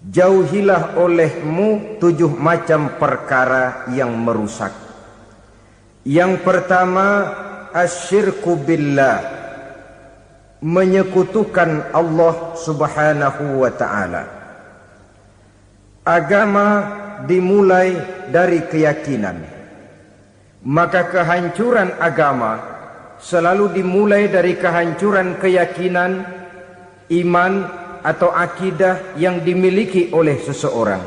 jauhilah olehmu 7 macam perkara yang merusak. Yang pertama, asyirku billah, menyekutukan Allah subhanahu wa ta'ala. Agama dimulai dari keyakinan, maka kehancuran agama selalu dimulai dari kehancuran keyakinan, iman atau akidah yang dimiliki oleh seseorang.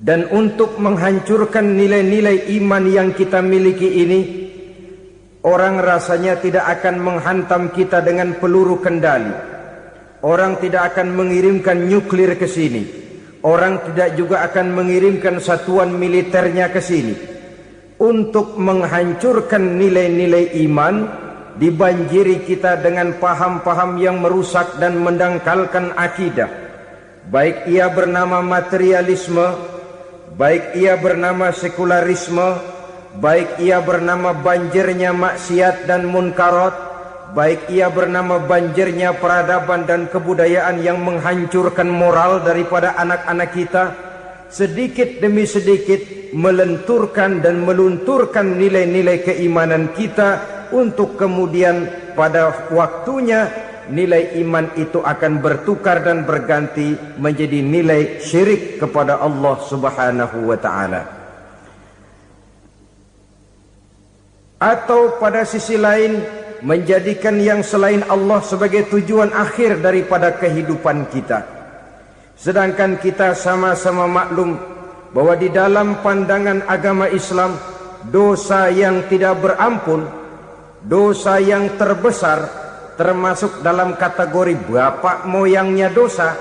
Dan untuk menghancurkan nilai-nilai iman yang kita miliki ini, orang rasanya tidak akan menghantam kita dengan peluru kendali. Orang tidak akan mengirimkan nuklir ke sini. Orang tidak juga akan mengirimkan satuan militernya ke sini. Untuk menghancurkan nilai-nilai iman, dibanjiri kita dengan paham-paham yang merusak dan mendangkalkan akidah. Baik ia bernama materialisme, baik ia bernama sekularisme, baik ia bernama banjirnya maksiat dan munkarat, baik ia bernama banjirnya peradaban dan kebudayaan yang menghancurkan moral daripada anak-anak kita, sedikit demi sedikit melenturkan dan melunturkan nilai-nilai keimanan kita, untuk kemudian pada waktunya nilai iman itu akan bertukar dan berganti menjadi nilai syirik kepada Allah subhanahu wa ta'ala. Atau pada sisi lain, menjadikan yang selain Allah sebagai tujuan akhir daripada kehidupan kita. Sedangkan kita sama-sama maklum bahwa di dalam pandangan agama Islam, dosa yang tidak berampun, dosa yang terbesar, termasuk dalam kategori bapak moyangnya dosa,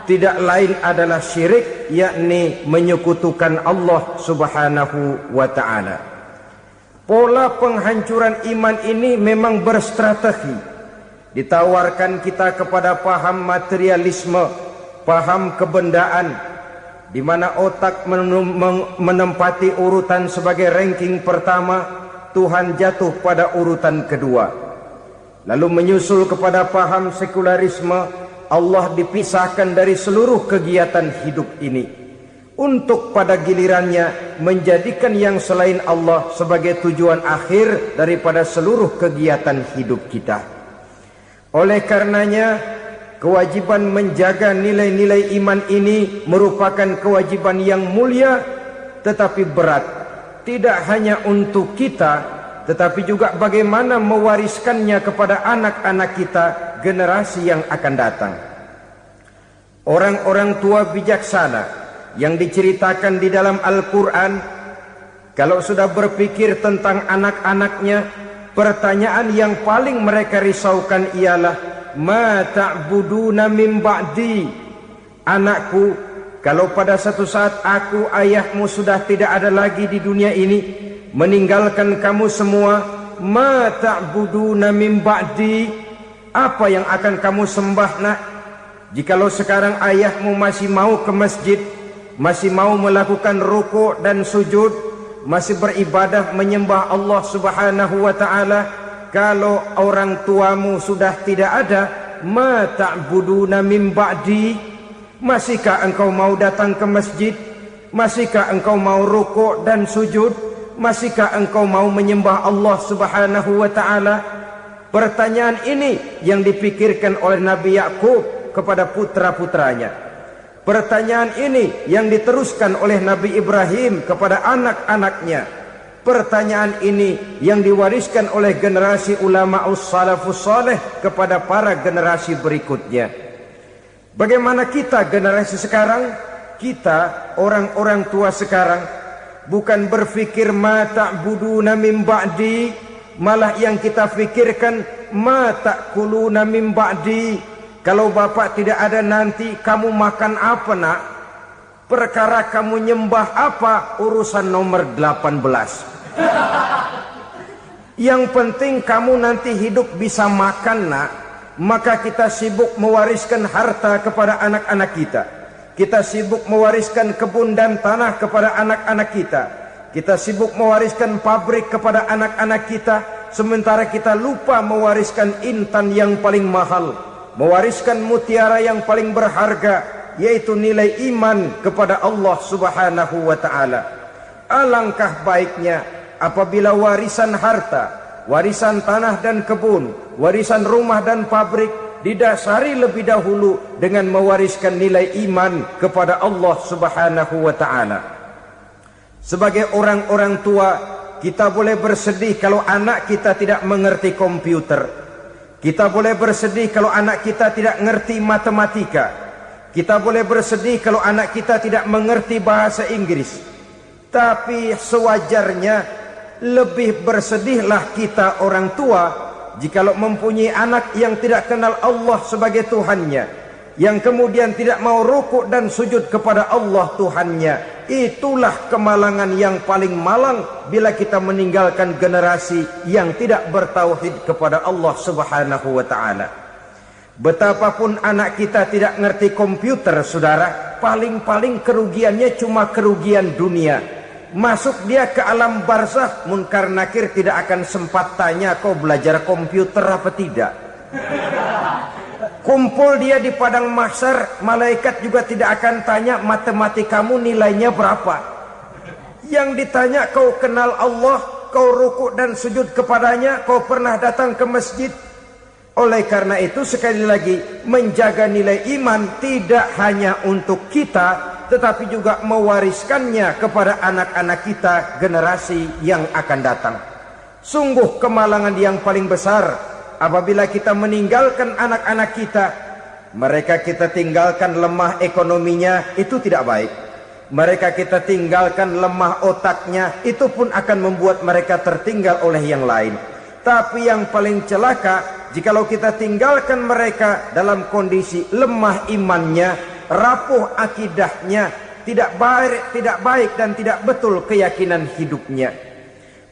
tidak lain adalah syirik, yakni menyekutukan Allah subhanahu wa ta'ala. Pola penghancuran iman ini memang berstrategi. Ditawarkan kita kepada paham materialisme, paham kebendaan, di mana otak menempati urutan sebagai ranking pertama, Tuhan jatuh pada urutan kedua. Lalu menyusul kepada paham sekularisme, Allah dipisahkan dari seluruh kegiatan hidup ini, untuk pada gilirannya menjadikan yang selain Allah sebagai tujuan akhir daripada seluruh kegiatan hidup kita. Oleh karenanya, kewajiban menjaga nilai-nilai iman ini merupakan kewajiban yang mulia tetapi berat, tidak hanya untuk kita, tetapi juga bagaimana mewariskannya kepada anak-anak kita, generasi yang akan datang. Orang-orang tua bijaksana yang diceritakan di dalam Al-Quran, kalau sudah berpikir tentang anak-anaknya, pertanyaan yang paling mereka risaukan ialah, ma ta'buduna min ba'di. Anakku, kalau pada satu saat aku, ayahmu sudah tidak ada lagi di dunia ini, meninggalkan kamu semua, ma ta'buduna min ba'di, apa yang akan kamu sembah nak? Jikalau sekarang ayahmu masih mau ke masjid, masih mau melakukan ruku' dan sujud, masih beribadah menyembah Allah subhanahu wa ta'ala, kalau orang tuamu sudah tidak ada, ma ta'buduna min ba'di, masihkah engkau mau datang ke masjid? Masihkah engkau mau ruku' dan sujud? Masihkah engkau mau menyembah Allah subhanahu wa ta'ala? Pertanyaan ini yang dipikirkan oleh Nabi Yakub kepada putra-putranya. Pertanyaan ini yang diteruskan oleh Nabi Ibrahim kepada anak-anaknya. Pertanyaan ini yang diwariskan oleh generasi ulama salafus saleh kepada para generasi berikutnya. Bagaimana kita generasi sekarang? Kita orang-orang tua sekarang bukan berfikir ma ta'buduna min ba'di, malah yang kita fikirkan ma ta'kuluna min ba'di. Kalau bapak tidak ada nanti kamu makan apa nak? Perkara kamu nyembah apa? Urusan nomor 18. Yang penting kamu nanti hidup bisa makan nak. Maka kita sibuk mewariskan harta kepada anak-anak kita. Kita sibuk mewariskan kebun dan tanah kepada anak-anak kita. Kita sibuk mewariskan pabrik kepada anak-anak kita, sementara kita lupa mewariskan intan yang paling mahal, mewariskan mutiara yang paling berharga, yaitu nilai iman kepada Allah Subhanahu wa ta'ala. Alangkah baiknya apabila warisan harta, warisan tanah dan kebun, warisan rumah dan pabrik didasari lebih dahulu dengan mewariskan nilai iman kepada Allah Subhanahu wa ta'ala. Sebagai orang-orang tua, kita boleh bersedih kalau anak kita tidak mengerti komputer. Kita boleh bersedih kalau anak kita tidak mengerti matematika. Kita boleh bersedih kalau anak kita tidak mengerti bahasa Inggris. Tapi sewajarnya lebih bersedihlah kita orang tua jikalau mempunyai anak yang tidak kenal Allah sebagai Tuhannya, yang kemudian tidak mau rukuk dan sujud kepada Allah Tuhannya. Itulah kemalangan yang paling malang bila kita meninggalkan generasi yang tidak bertauhid kepada Allah Subhanahu wa ta'ala. Betapapun anak kita tidak ngerti komputer, saudara, paling-paling kerugiannya cuma kerugian dunia. Masuk dia ke alam barzakh, munkar nakir tidak akan sempat tanya kau belajar komputer apa tidak. Kumpul dia di padang mahsyar, malaikat juga tidak akan tanya matematikamu nilainya berapa. Yang ditanya, kau kenal Allah, kau rukuk dan sujud kepadanya, kau pernah datang ke masjid. Oleh karena itu, sekali lagi, menjaga nilai iman tidak hanya untuk kita, tetapi juga mewariskannya kepada anak-anak kita, generasi yang akan datang. Sungguh kemalangan yang paling besar apabila kita meninggalkan anak-anak kita. Mereka kita tinggalkan lemah ekonominya, itu tidak baik. Mereka kita tinggalkan lemah otaknya, itu pun akan membuat mereka tertinggal oleh yang lain. Tapi yang paling celaka, jikalau kita tinggalkan mereka dalam kondisi lemah imannya, rapuh akidahnya, tidak baik dan tidak betul keyakinan hidupnya.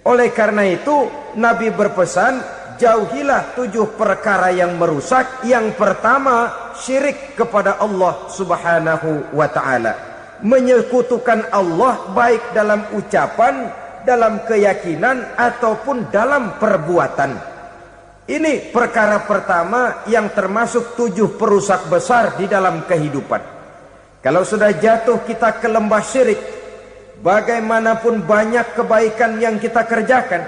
Oleh karena itu, Nabi berpesan, jauhilah 7 perkara yang merusak. Yang pertama, syirik kepada Allah Subhanahu wa ta'ala. Menyekutukan Allah baik dalam ucapan, dalam keyakinan, ataupun dalam perbuatan. Ini perkara pertama yang termasuk 7 perusak besar di dalam kehidupan. Kalau sudah jatuh kita ke lembah syirik, bagaimanapun banyak kebaikan yang kita kerjakan,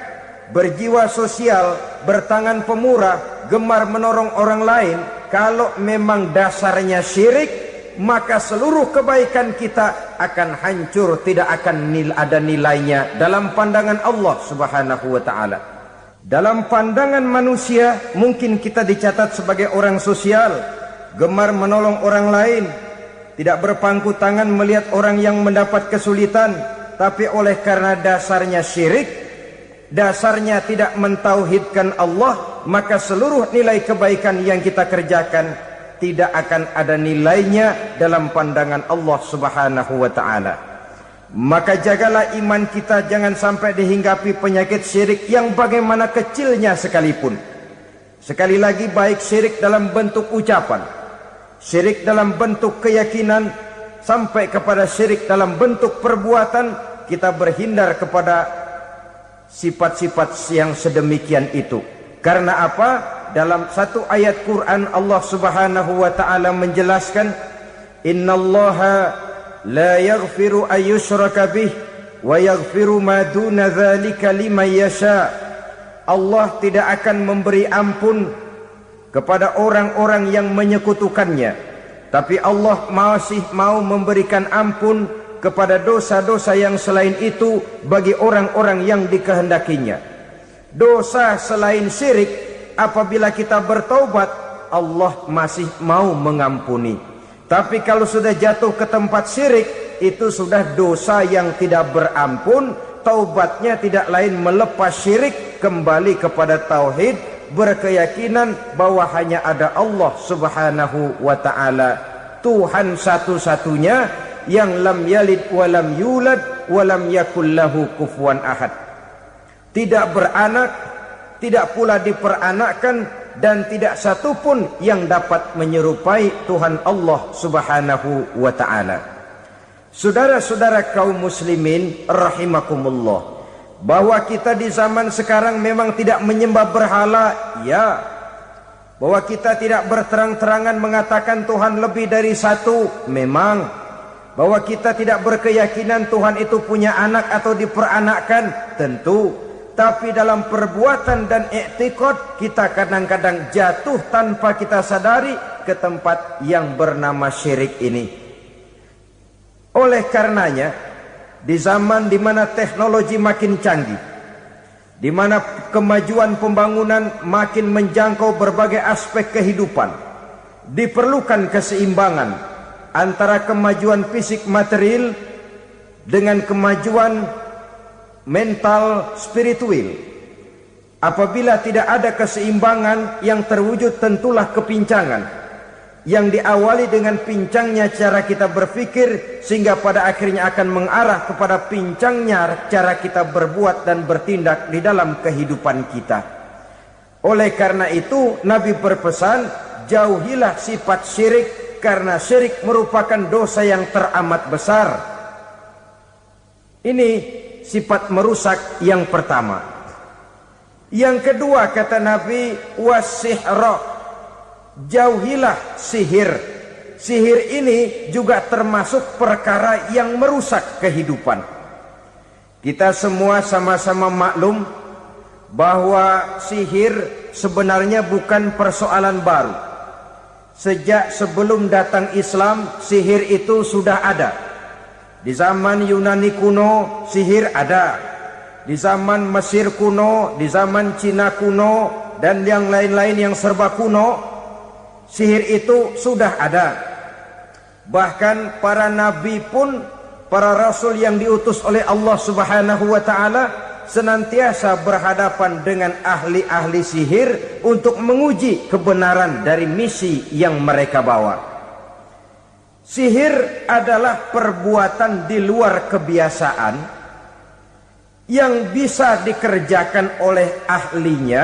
berjiwa sosial, bertangan pemurah, gemar menolong orang lain, kalau memang dasarnya syirik, maka seluruh kebaikan kita akan hancur, tidak akan ada nilainya dalam pandangan Allah Subhanahu wa ta'ala. Dalam pandangan manusia, mungkin kita dicatat sebagai orang sosial, gemar menolong orang lain, tidak berpangku tangan melihat orang yang mendapat kesulitan. Tapi oleh karena dasarnya syirik, dasarnya tidak mentauhidkan Allah, maka seluruh nilai kebaikan yang kita kerjakan tidak akan ada nilainya dalam pandangan Allah Subhanahu wa ta'ala. Maka jagalah iman kita, jangan sampai dihinggapi penyakit syirik yang bagaimana kecilnya sekalipun. Sekali lagi, baik syirik dalam bentuk ucapan, syirik dalam bentuk keyakinan, sampai kepada syirik dalam bentuk perbuatan, kita berhindar kepada sifat-sifat yang sedemikian itu. Karena apa? Dalam satu ayat Quran Allah Subhanahu wa ta'ala menjelaskan, innallaha la yaghfiru ayyushraka bih wa yaghfiru ma duna dzalika liman yasha. Allah tidak akan memberi ampun kepada orang-orang yang menyekutukannya, tapi Allah masih mau memberikan ampun kepada dosa-dosa yang selain itu bagi orang-orang yang dikehendakinya. Dosa selain syirik, apabila kita bertaubat, Allah masih mau mengampuni. Tapi kalau sudah jatuh ke tempat syirik, itu sudah dosa yang tidak berampun. Taubatnya tidak lain melepas syirik, kembali kepada tauhid, berkeyakinan bahwa hanya ada Allah Subhanahu wa ta'ala, Tuhan satu-satunya, yang lam yalid walam yulad walam yakul lahu kufuwan ahad. Tidak beranak, tidak pula diperanakkan, dan tidak satupun yang dapat menyerupai Tuhan Allah Subhanahu wa ta'ala. Saudara-saudara kaum muslimin rahimakumullah, bahwa kita di zaman sekarang memang tidak menyembah berhala, ya. bahwa kita tidak berterang-terangan mengatakan Tuhan lebih dari satu, memang. Bahwa kita tidak berkeyakinan Tuhan itu punya anak atau diperanakkan, tentu. Tapi dalam perbuatan dan i'tiqad kita kadang-kadang jatuh tanpa kita sadari ke tempat yang bernama syirik ini. Oleh karenanya, di zaman di mana teknologi makin canggih, di mana kemajuan pembangunan makin menjangkau berbagai aspek kehidupan, diperlukan keseimbangan antara kemajuan fisik material dengan kemajuan mental spiritual. Apabila tidak ada keseimbangan, yang terwujud tentulah kepincangan, yang diawali dengan pincangnya cara kita berpikir, sehingga pada akhirnya akan mengarah kepada pincangnya cara kita berbuat dan bertindak di dalam kehidupan kita. Oleh karena itu Nabi berpesan, jauhilah sifat syirik, karena syirik merupakan dosa yang teramat besar. Ini sifat merusak yang pertama. Yang kedua kata Nabi, wasihra, jauhilah sihir. Sihir ini juga termasuk perkara yang merusak kehidupan. Kita semua sama-sama maklum bahwa sihir sebenarnya bukan persoalan baru. Sejak sebelum datang Islam, sihir itu sudah ada. Di zaman Yunani kuno, sihir ada. Di zaman Mesir kuno, di zaman Cina kuno, dan yang lain-lain yang serba kuno, sihir itu sudah ada. Bahkan para nabi pun, para rasul yang diutus oleh Allah Subhanahu wa ta'ala, senantiasa berhadapan dengan ahli-ahli sihir untuk menguji kebenaran dari misi yang mereka bawa. Sihir adalah perbuatan di luar kebiasaan yang bisa dikerjakan oleh ahlinya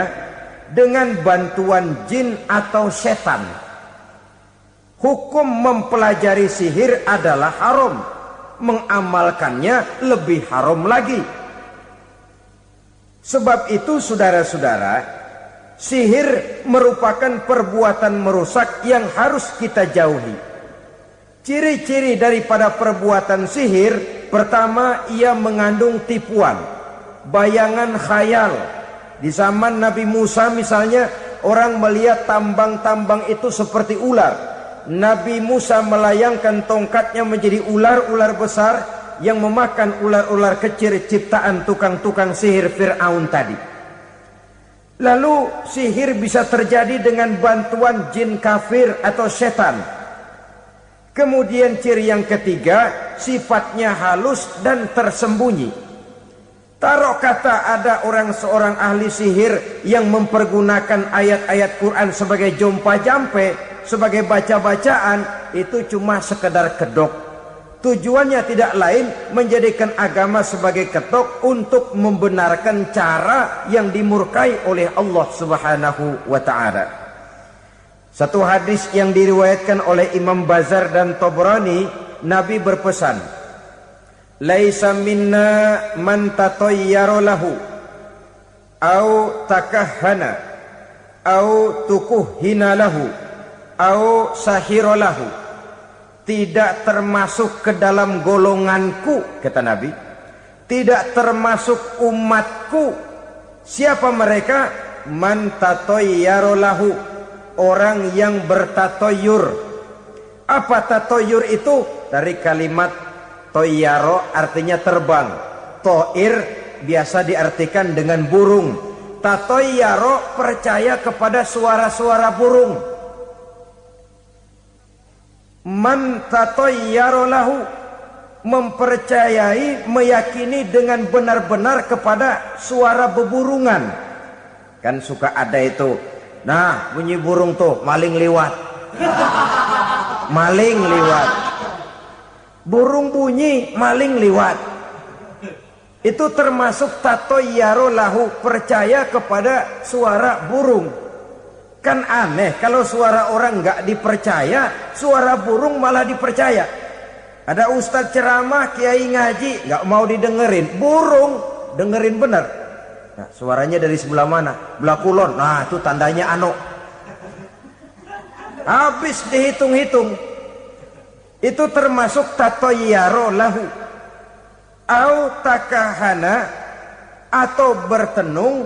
dengan bantuan jin atau setan. Hukum mempelajari sihir adalah haram, mengamalkannya lebih haram lagi. Sebab itu saudara-saudara, sihir merupakan perbuatan merusak yang harus kita jauhi. Ciri-ciri daripada perbuatan sihir, pertama, ia mengandung tipuan, bayangan khayal. Di zaman Nabi Musa misalnya, orang melihat tambang-tambang itu seperti ular. Nabi Musa melayangkan tongkatnya menjadi ular-ular besar yang memakan ular-ular kecil ciptaan tukang-tukang sihir Fir'aun tadi. Lalu sihir bisa terjadi dengan bantuan jin kafir atau setan. Kemudian ciri yang ketiga, sifatnya halus dan tersembunyi. Taruh kata ada seorang ahli sihir yang mempergunakan ayat-ayat Quran sebagai jompa-jampe, sebagai baca-bacaan, itu cuma sekedar kedok. Tujuannya tidak lain menjadikan agama sebagai ketok untuk membenarkan cara yang dimurkai oleh Allah Subhanahu wa ta'ala. Satu hadis yang diriwayatkan oleh Imam Bazar dan Tabrani, Nabi berpesan, laisa minna man tatayyara lahu au takahhana au tukuhhina lahu au sahira lahu. Tidak termasuk ke dalam golonganku, kata Nabi. Tidak termasuk umatku. Siapa mereka? Man tatayyara lahu, orang yang bertatoyur. Apa tatoyur itu? Dari kalimat toyaro, artinya terbang. Toir biasa diartikan dengan burung. Tatoyaro percaya kepada suara-suara burung. Man tatoyaro lahu, mempercayai, meyakini dengan benar-benar kepada suara beburungan. Kan suka ada itu, nah bunyi burung tuh, maling liwat. Maling liwat. Burung bunyi, maling liwat. Itu termasuk tatoyaro lahu, percaya kepada suara burung. Kan aneh kalau suara orang nggak dipercaya, suara burung malah dipercaya. Ada ustadz ceramah, kiai ngaji, nggak mau didengerin, burung dengerin bener. Nah, suaranya dari sebelah mana? Belah kulon. Nah, itu tandanya anu. Habis dihitung-hitung. Itu termasuk tatoyaro lahu. Au takahana, atau bertenung,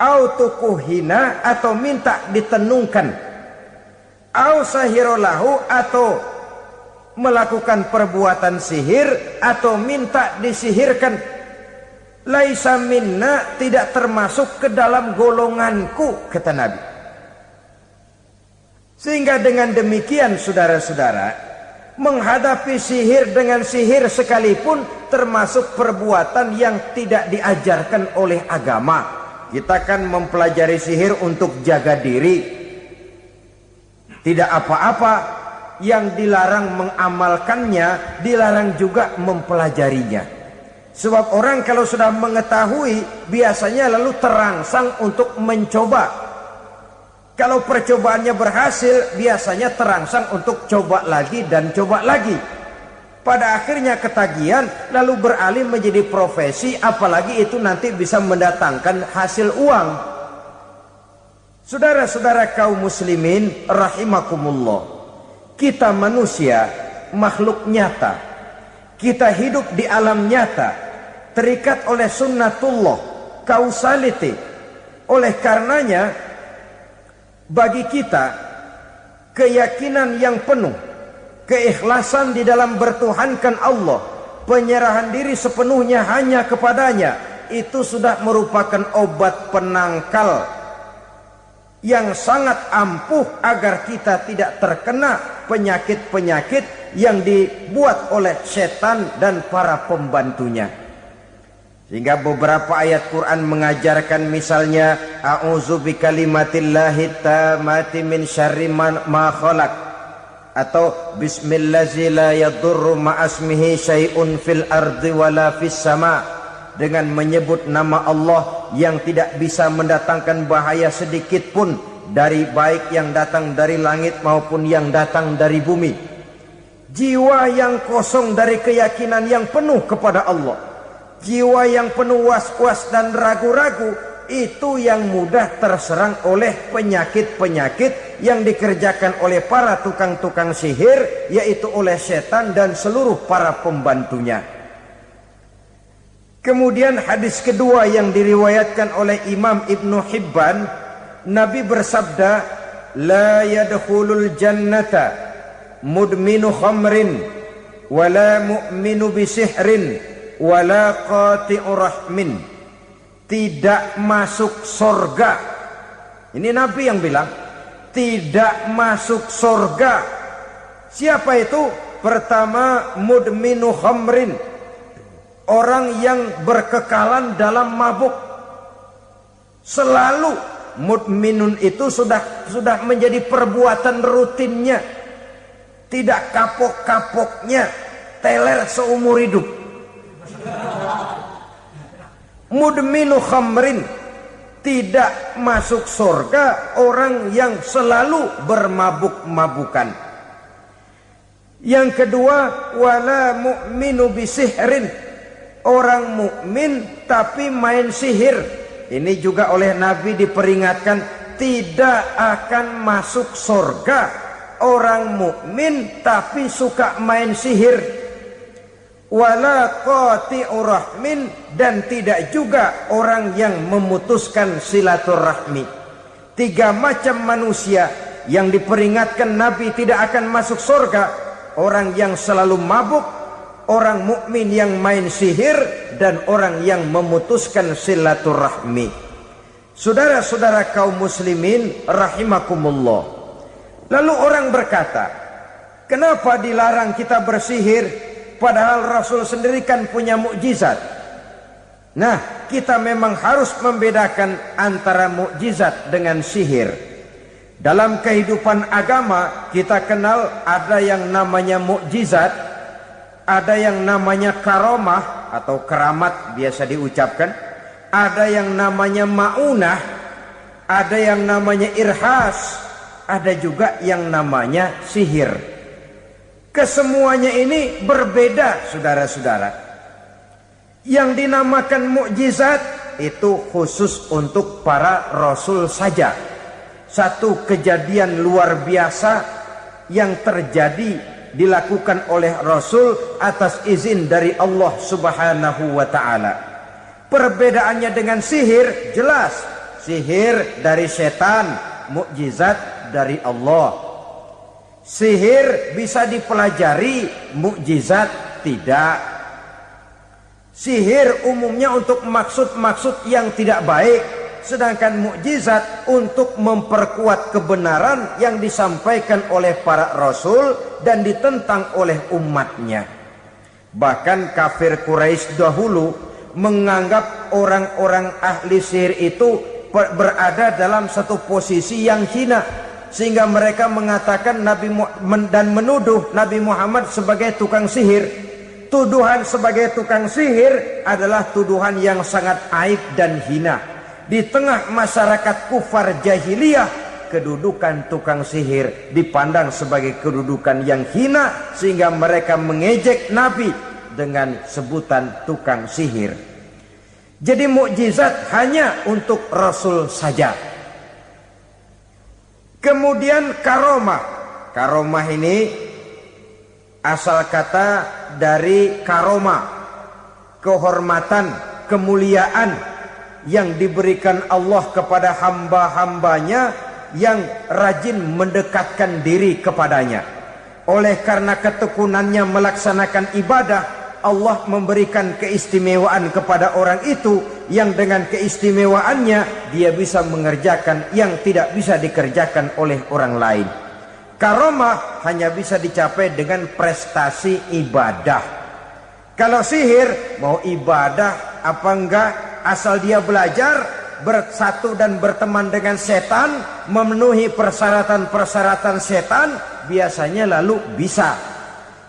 au tukuhina, atau minta ditenungkan, au sahirolahu, atau melakukan perbuatan sihir, atau minta disihirkan. Laisa minna, tidak termasuk ke dalam golonganku, kata Nabi. Sehingga dengan demikian saudara-saudara, menghadapi sihir dengan sihir sekalipun termasuk perbuatan yang tidak diajarkan oleh agama. Kita kan mempelajari sihir untuk jaga diri, tidak apa-apa. Yang dilarang mengamalkannya, dilarang juga mempelajarinya. Sebab orang kalau sudah mengetahui, biasanya lalu terangsang untuk mencoba. Kalau percobaannya berhasil, biasanya terangsang untuk coba lagi dan coba lagi. Pada akhirnya ketagihan, lalu beralih menjadi profesi, apalagi itu nanti bisa mendatangkan hasil uang. Saudara-saudara kaum muslimin rahimakumullah, kita manusia makhluk nyata. Kita hidup di alam nyata, terikat oleh sunnatullah, causality. Oleh karenanya, bagi kita keyakinan yang penuh, keikhlasan di dalam bertuhankan Allah, penyerahan diri sepenuhnya hanya kepadanya, itu sudah merupakan obat penangkal yang sangat ampuh agar kita tidak terkena penyakit-penyakit yang dibuat oleh setan dan para pembantunya. Sehingga beberapa ayat Quran mengajarkan, misalnya a'udzu bikalimatillahi tammati min syarri ma khalaq, atau bismillazi la yadurru ma'asmihi syai'un fil ardi wala fis sama', dengan menyebut nama Allah yang tidak bisa mendatangkan bahaya sedikit pun dari baik yang datang dari langit maupun yang datang dari bumi. Jiwa yang kosong dari keyakinan yang penuh kepada Allah, jiwa yang penuh was-was dan ragu-ragu, itu yang mudah terserang oleh penyakit-penyakit yang dikerjakan oleh para tukang-tukang sihir, yaitu oleh setan dan seluruh para pembantunya. Kemudian hadis kedua yang diriwayatkan oleh Imam Ibnu Hibban, Nabi bersabda, la yadkhulul jannata mudminu khamrin wala mu'minu bisihrin wala qati'u rahmin. Tidak masuk surga. Ini Nabi yang bilang, tidak masuk surga. Siapa itu? Pertama, mudminu khamrin, orang yang berkekalan dalam mabuk. Selalu mudminun itu sudah menjadi perbuatan rutinnya, tidak kapok-kapoknya, teler seumur hidup. Mudminu khamrin, tidak masuk surga orang yang selalu bermabuk-mabukan. Yang kedua, wala mu'minu bisihrin, orang mukmin tapi main sihir. Ini juga oleh Nabi diperingatkan, tidak akan masuk surga orang mukmin tapi suka main sihir. Wala qati'u rahmin, dan tidak juga orang yang memutuskan silaturahmi. Tiga macam manusia yang diperingatkan Nabi tidak akan masuk surga: orang yang selalu mabuk, orang mukmin yang main sihir, dan orang yang memutuskan silaturahmi. Saudara-saudara kaum muslimin rahimakumullah. Lalu orang berkata, kenapa dilarang kita bersihir padahal Rasul sendiri kan punya mukjizat? Nah, kita memang harus membedakan antara mukjizat dengan sihir. Dalam kehidupan agama kita kenal ada yang namanya mukjizat, ada yang namanya karomah atau keramat biasa diucapkan, ada yang namanya maunah, ada yang namanya irhas, ada juga yang namanya sihir. Kesemuanya ini berbeda, saudara-saudara. Yang dinamakan mukjizat itu khusus untuk para rasul saja. satu kejadian luar biasa yang terjadi dilakukan oleh Rasul atas izin dari Allah Subhanahu wa ta'ala. Perbedaannya dengan sihir jelas. Sihir dari setan, mukjizat dari Allah. Sihir bisa dipelajari, mukjizat tidak. Sihir umumnya untuk maksud-maksud yang tidak baik, sedangkan mukjizat untuk memperkuat kebenaran yang disampaikan oleh para rasul dan ditentang oleh umatnya. Bahkan kafir Quraisy dahulu menganggap orang-orang ahli sihir itu berada dalam satu posisi yang hina, sehingga mereka mengatakan dan menuduh Nabi Muhammad sebagai tukang sihir. Tuduhan sebagai tukang sihir adalah tuduhan yang sangat aib dan hina. Di tengah masyarakat kufar jahiliyah, kedudukan tukang sihir dipandang sebagai kedudukan yang hina, sehingga mereka mengejek Nabi dengan sebutan tukang sihir. Jadi mukjizat hanya untuk Rasul saja. Kemudian karomah. Karomah ini asal kata dari karoma, kehormatan, kemuliaan yang diberikan Allah kepada hamba-hambanya yang rajin mendekatkan diri kepadanya. Oleh karena ketekunannya melaksanakan ibadah, Allah memberikan keistimewaan kepada orang itu, yang dengan keistimewaannya dia bisa mengerjakan yang tidak bisa dikerjakan oleh orang lain. Karomah hanya bisa dicapai dengan prestasi ibadah. Kalau sihir, mau ibadah apa enggak, asal dia belajar, bersatu dan berteman dengan setan, memenuhi persyaratan-persyaratan setan, biasanya lalu bisa.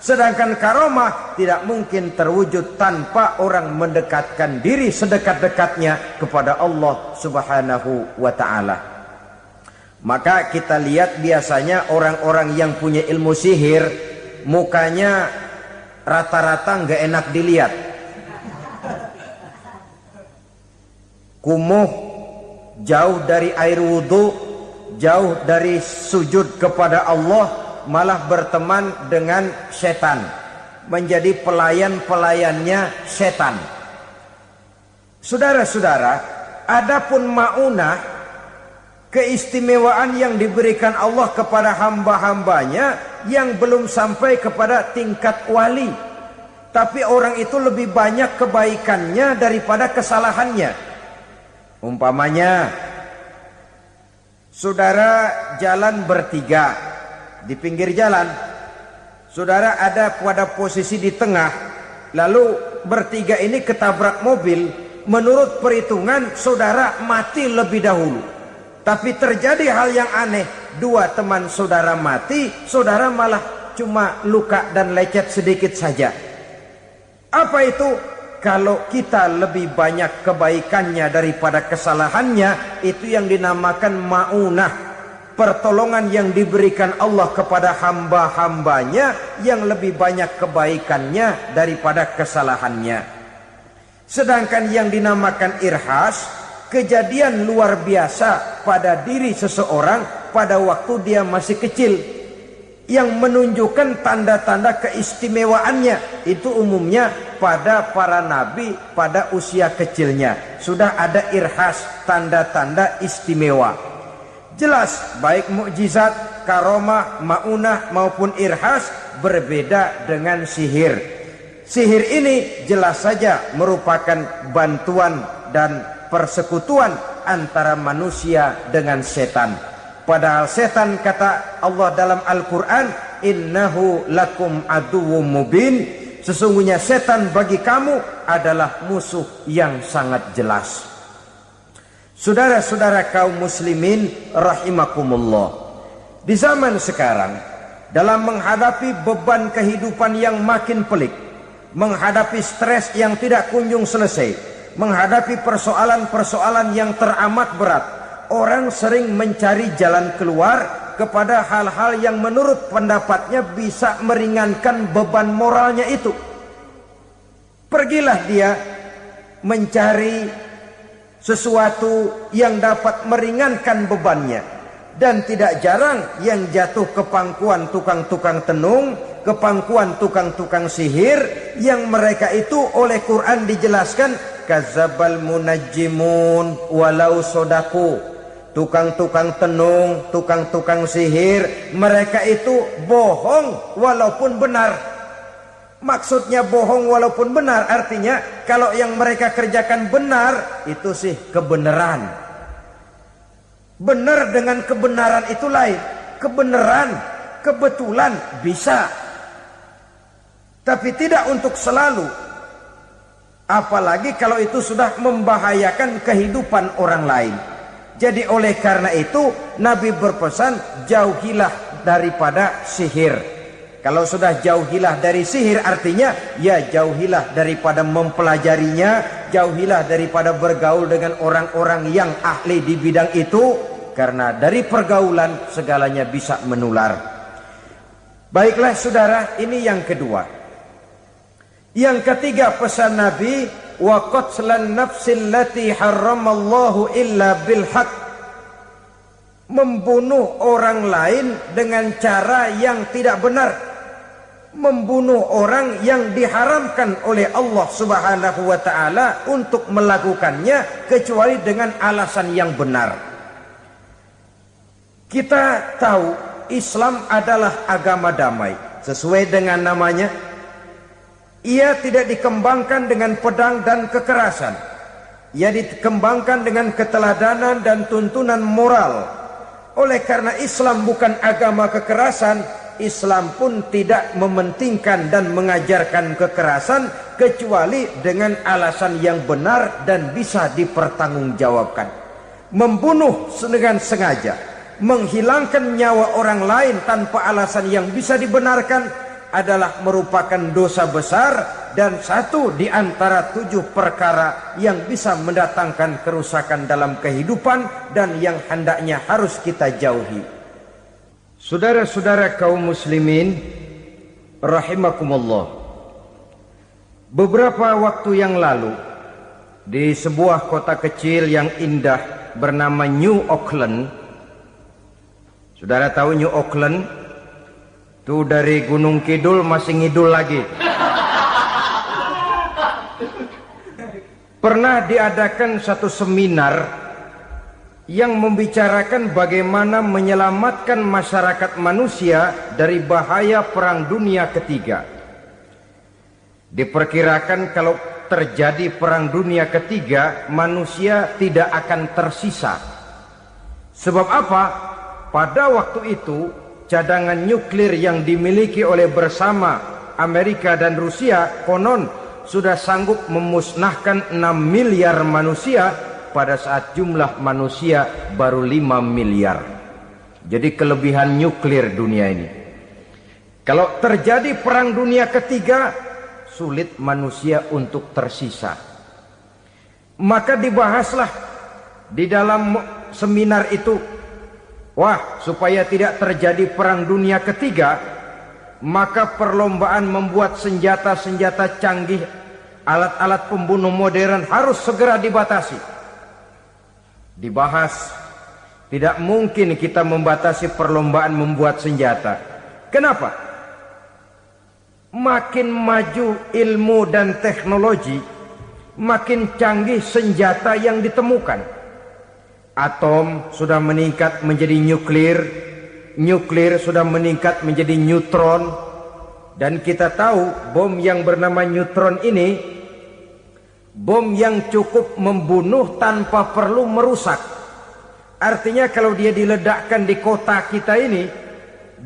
Sedangkan karomah tidak mungkin terwujud tanpa orang mendekatkan diri sedekat-dekatnya kepada Allah Subhanahu wa ta'ala. Maka kita lihat biasanya orang-orang yang punya ilmu sihir, mukanya rata-rata nggak enak dilihat. Kumuh, jauh dari air wudhu, jauh dari sujud kepada Allah, malah berteman dengan setan, menjadi pelayan-pelayannya setan. Saudara-saudara, adapun maunah, keistimewaan yang diberikan Allah kepada hamba-hambanya yang belum sampai kepada tingkat wali, tapi orang itu lebih banyak kebaikannya daripada kesalahannya. Umpamanya, saudara jalan bertiga di pinggir jalan, saudara ada pada posisi di tengah, lalu bertiga ini ketabrak mobil. Menurut perhitungan saudara mati lebih dahulu. Tapi terjadi hal yang aneh, dua teman saudara mati, saudara malah cuma luka dan lecet sedikit saja. Apa itu? Kalau kita lebih banyak kebaikannya daripada kesalahannya, itu yang dinamakan ma'unah, pertolongan yang diberikan Allah kepada hamba-hambanya yang lebih banyak kebaikannya daripada kesalahannya. Sedangkan yang dinamakan irhas, kejadian luar biasa pada diri seseorang pada waktu dia masih kecil, yang menunjukkan tanda-tanda keistimewaannya. Itu umumnya pada para nabi pada usia kecilnya sudah ada irhas, tanda-tanda istimewa. Jelas baik mukjizat, karomah, maunah maupun irhas berbeda dengan sihir. Sihir ini jelas saja merupakan bantuan dan persekutuan antara manusia dengan setan. Padahal setan, kata Allah dalam Al-Quran, innahu lakum aduwwum mubin, sesungguhnya setan bagi kamu adalah musuh yang sangat jelas. Saudara-saudara kaum muslimin rahimakumullah, di zaman sekarang dalam menghadapi beban kehidupan yang makin pelik, menghadapi stres yang tidak kunjung selesai, menghadapi persoalan-persoalan yang teramat berat, orang sering mencari jalan keluar kepada hal-hal yang menurut pendapatnya bisa meringankan beban moralnya itu. Pergilah dia mencari sesuatu yang dapat meringankan bebannya. Dan tidak jarang yang jatuh ke pangkuan tukang-tukang tenung, ke pangkuan tukang-tukang sihir, yang mereka itu oleh Quran dijelaskan kadzabal munajjimun walau sodaku. Tukang-tukang tenung, tukang-tukang sihir, mereka itu bohong walaupun benar. Maksudnya bohong walaupun benar artinya kalau yang mereka kerjakan benar, itu sih kebenaran. Benar dengan kebenaran itu lain. Kebenaran, kebetulan bisa, tapi tidak untuk selalu. Apalagi kalau itu sudah membahayakan kehidupan orang lain. Jadi oleh karena itu Nabi berpesan, jauhilah daripada sihir. Kalau sudah jauhilah dari sihir artinya ya jauhilah daripada mempelajarinya, jauhilah daripada bergaul dengan orang-orang yang ahli di bidang itu, karena dari pergaulan segalanya bisa menular. Baiklah saudara, ini yang kedua. Yang ketiga pesan Nabi, wa qatlan nafsil lati harramallahu illa bil haq. Membunuh orang lain dengan cara yang tidak benar. Membunuh orang yang diharamkan oleh Allah Subhanahu wa taala untuk melakukannya kecuali dengan alasan yang benar. Kita tahu Islam adalah agama damai. Sesuai dengan namanya, ia tidak dikembangkan dengan pedang dan kekerasan. Ia dikembangkan dengan keteladanan dan tuntunan moral. Oleh karena Islam bukan agama kekerasan, Islam pun tidak mementingkan dan mengajarkan kekerasan kecuali dengan alasan yang benar dan bisa dipertanggungjawabkan. Membunuh dengan sengaja, menghilangkan nyawa orang lain tanpa alasan yang bisa dibenarkan adalah merupakan dosa besar dan satu di antara 7 perkara yang bisa mendatangkan kerusakan dalam kehidupan dan yang hendaknya harus kita jauhi. Saudara-saudara kaum muslimin rahimakumullah, beberapa waktu yang lalu di sebuah kota kecil yang indah bernama New Auckland. Saudara tahu New Auckland? Itu dari Gunung Kidul masih ngidul lagi. Pernah diadakan satu seminar yang membicarakan bagaimana menyelamatkan masyarakat manusia dari bahaya Perang Dunia Ketiga. Diperkirakan kalau terjadi Perang Dunia Ketiga, manusia tidak akan tersisa. Sebab apa? Pada waktu itu cadangan nuklir yang dimiliki oleh bersama Amerika dan Rusia konon sudah sanggup memusnahkan 6 miliar manusia pada saat jumlah manusia baru 5 miliar. Jadi kelebihan nuklir dunia ini. Kalau terjadi Perang Dunia Ketiga, sulit manusia untuk tersisa. Maka dibahaslah di dalam seminar itu, wah, supaya tidak terjadi Perang Dunia Ketiga, maka perlombaan membuat senjata-senjata canggih, alat-alat pembunuh modern harus segera dibatasi. Dibahas, tidak mungkin kita membatasi perlombaan membuat senjata. Kenapa? Makin maju ilmu dan teknologi, makin canggih senjata yang ditemukan. Atom sudah meningkat menjadi nuklir, nuklir sudah meningkat menjadi neutron, dan kita tahu bom yang bernama neutron ini bom yang cukup membunuh tanpa perlu merusak. Artinya kalau dia diledakkan di kota kita ini,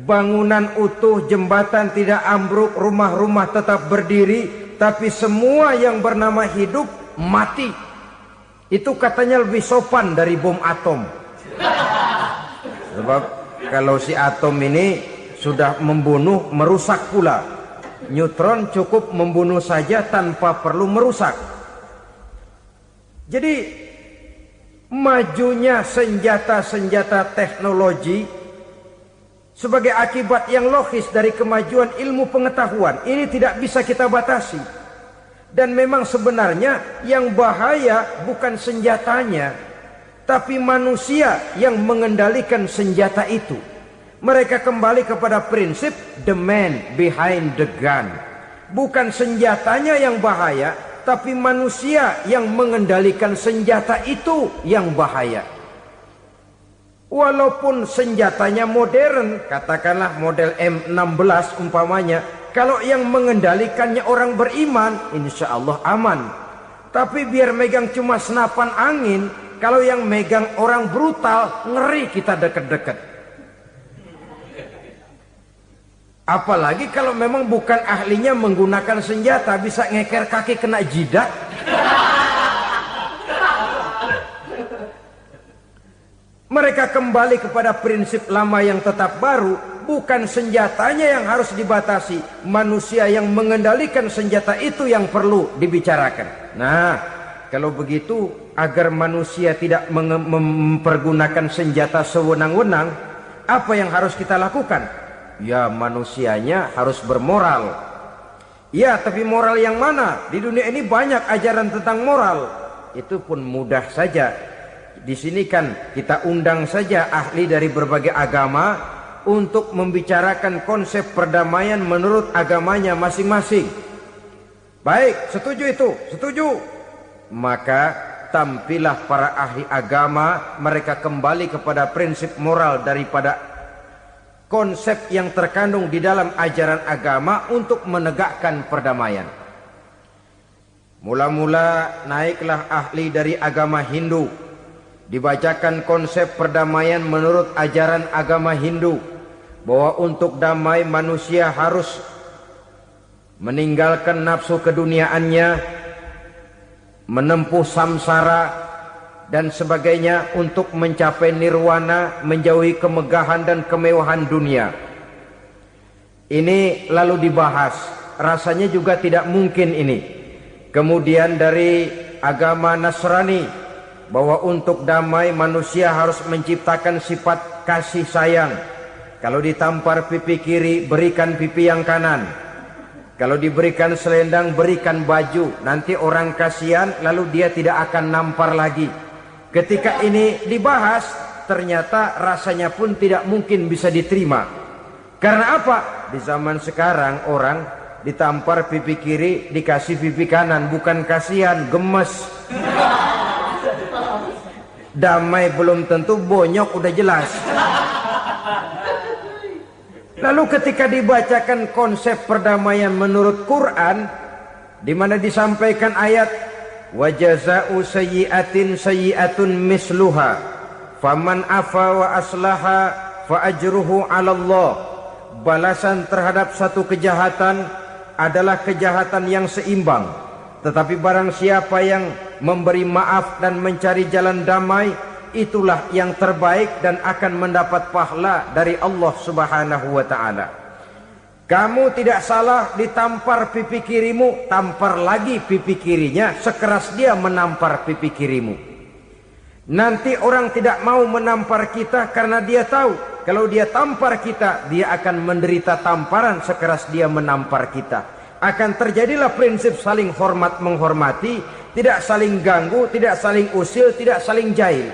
bangunan utuh, jembatan tidak ambruk, rumah-rumah tetap berdiri, tapi semua yang bernama hidup mati. Itu katanya lebih sopan dari bom atom. Sebab kalau si atom ini sudah membunuh, merusak pula. Neutron cukup membunuh saja tanpa perlu merusak. Jadi majunya senjata-senjata teknologi sebagai akibat yang logis dari kemajuan ilmu pengetahuan ini tidak bisa kita batasi. Dan memang sebenarnya yang bahaya bukan senjatanya, tapi manusia yang mengendalikan senjata itu. Mereka kembali kepada prinsip the man behind the gun. Bukan senjatanya yang bahaya, tapi manusia yang mengendalikan senjata itu yang bahaya. Walaupun senjatanya modern, katakanlah model M16 umpamanya, kalau yang mengendalikannya orang beriman, insya Allah aman. Tapi biar megang cuma senapan angin, kalau yang megang orang brutal, ngeri kita deket-deket. Apalagi kalau memang bukan ahlinya menggunakan senjata, bisa ngeker kaki kena jidat. Mereka kembali kepada prinsip lama yang tetap baru. Bukan senjatanya yang harus dibatasi, manusia yang mengendalikan senjata itu yang perlu dibicarakan. Nah, kalau begitu, agar manusia tidak mempergunakan senjata sewenang-wenang, apa yang harus kita lakukan? Ya, manusianya harus bermoral. Ya, tapi moral yang mana? Di dunia ini banyak ajaran tentang moral. Itu pun mudah saja. Di sini kan kita undang saja ahli dari berbagai agama untuk membicarakan konsep perdamaian menurut agamanya masing-masing. Baik, setuju itu? Setuju. Maka tampillah para ahli agama, mereka kembali kepada prinsip moral daripada konsep yang terkandung di dalam ajaran agama untuk menegakkan perdamaian. Mula-mula naiklah ahli dari agama Hindu. Dibacakan konsep perdamaian menurut ajaran agama Hindu, bahwa untuk damai manusia harus meninggalkan nafsu keduniaannya, menempuh samsara dan sebagainya untuk mencapai nirwana, menjauhi kemegahan dan kemewahan dunia. Ini lalu dibahas, rasanya juga tidak mungkin ini. Kemudian dari agama Nasrani, bahwa untuk damai manusia harus menciptakan sifat kasih sayang. Kalau ditampar pipi kiri, berikan pipi yang kanan. Kalau diberikan selendang, berikan baju. Nanti orang kasihan, lalu dia tidak akan nampar lagi. Ketika ini dibahas, ternyata rasanya pun tidak mungkin bisa diterima. Karena apa? Di zaman sekarang orang ditampar pipi kiri, dikasih pipi kanan. Bukan kasihan, gemes. Damai belum tentu, bonyok udah jelas. Lalu ketika dibacakan konsep perdamaian menurut Quran, di mana disampaikan ayat wa jazaa'u sayyi'atin sayyi'atun misluha faman afa wa aslaha fa ajruhu 'ala Allah. Balasan terhadap satu kejahatan adalah kejahatan yang seimbang. Tetapi barang siapa yang memberi maaf dan mencari jalan damai, itulah yang terbaik dan akan mendapat pahala dari Allah Subhanahu wa ta'ala. Kamu tidak salah ditampar pipi kirimu, tampar lagi pipi kirinya sekeras dia menampar pipi kirimu. Nanti orang tidak mau menampar kita karena dia tahu kalau dia tampar kita, dia akan menderita tamparan sekeras dia menampar kita. Akan terjadilah prinsip saling hormat menghormati, tidak saling ganggu, tidak saling usil, tidak saling jahil.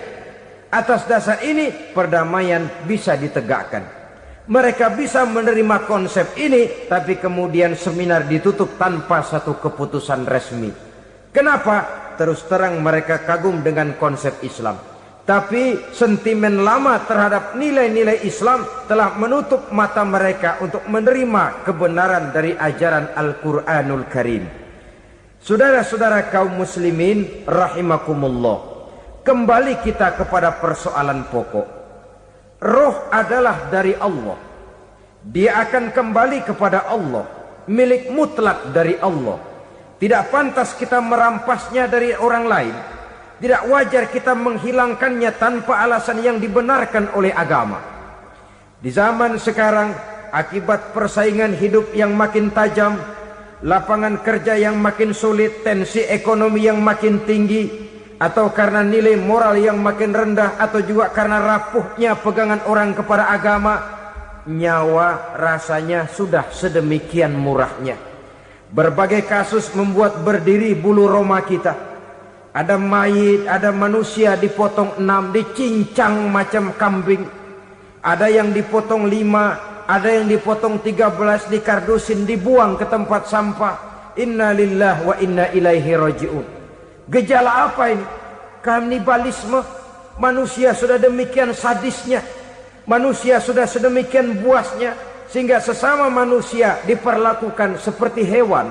Atas dasar ini perdamaian bisa ditegakkan. Mereka bisa menerima konsep ini, tapi kemudian seminar ditutup tanpa satu keputusan resmi. Kenapa? Terus terang mereka kagum dengan konsep Islam. Tapi sentimen lama terhadap nilai-nilai Islam telah menutup mata mereka untuk menerima kebenaran dari ajaran Al-Quranul Karim. Saudara-saudara kaum muslimin rahimakumullah, kembali kita kepada persoalan pokok. Roh adalah dari Allah. Dia akan kembali kepada Allah, milik mutlak dari Allah. Tidak pantas kita merampasnya dari orang lain. Tidak wajar kita menghilangkannya tanpa alasan yang dibenarkan oleh agama. Di zaman sekarang, akibat persaingan hidup yang makin tajam, lapangan kerja yang makin sulit, tensi ekonomi yang makin tinggi, atau karena nilai moral yang makin rendah, atau juga karena rapuhnya pegangan orang kepada agama, nyawa rasanya sudah sedemikian murahnya. Berbagai kasus membuat berdiri bulu roma kita. Ada mayit, ada manusia dipotong 6, dicincang macam kambing. Ada yang dipotong 5, ada yang dipotong 13, dikardusin, dibuang ke tempat sampah. Inna lillahi wa inna ilaihi raji'un. Gejala apa ini? Kanibalisme. Manusia sudah demikian sadisnya, manusia sudah sedemikian buasnya, sehingga sesama manusia diperlakukan seperti hewan.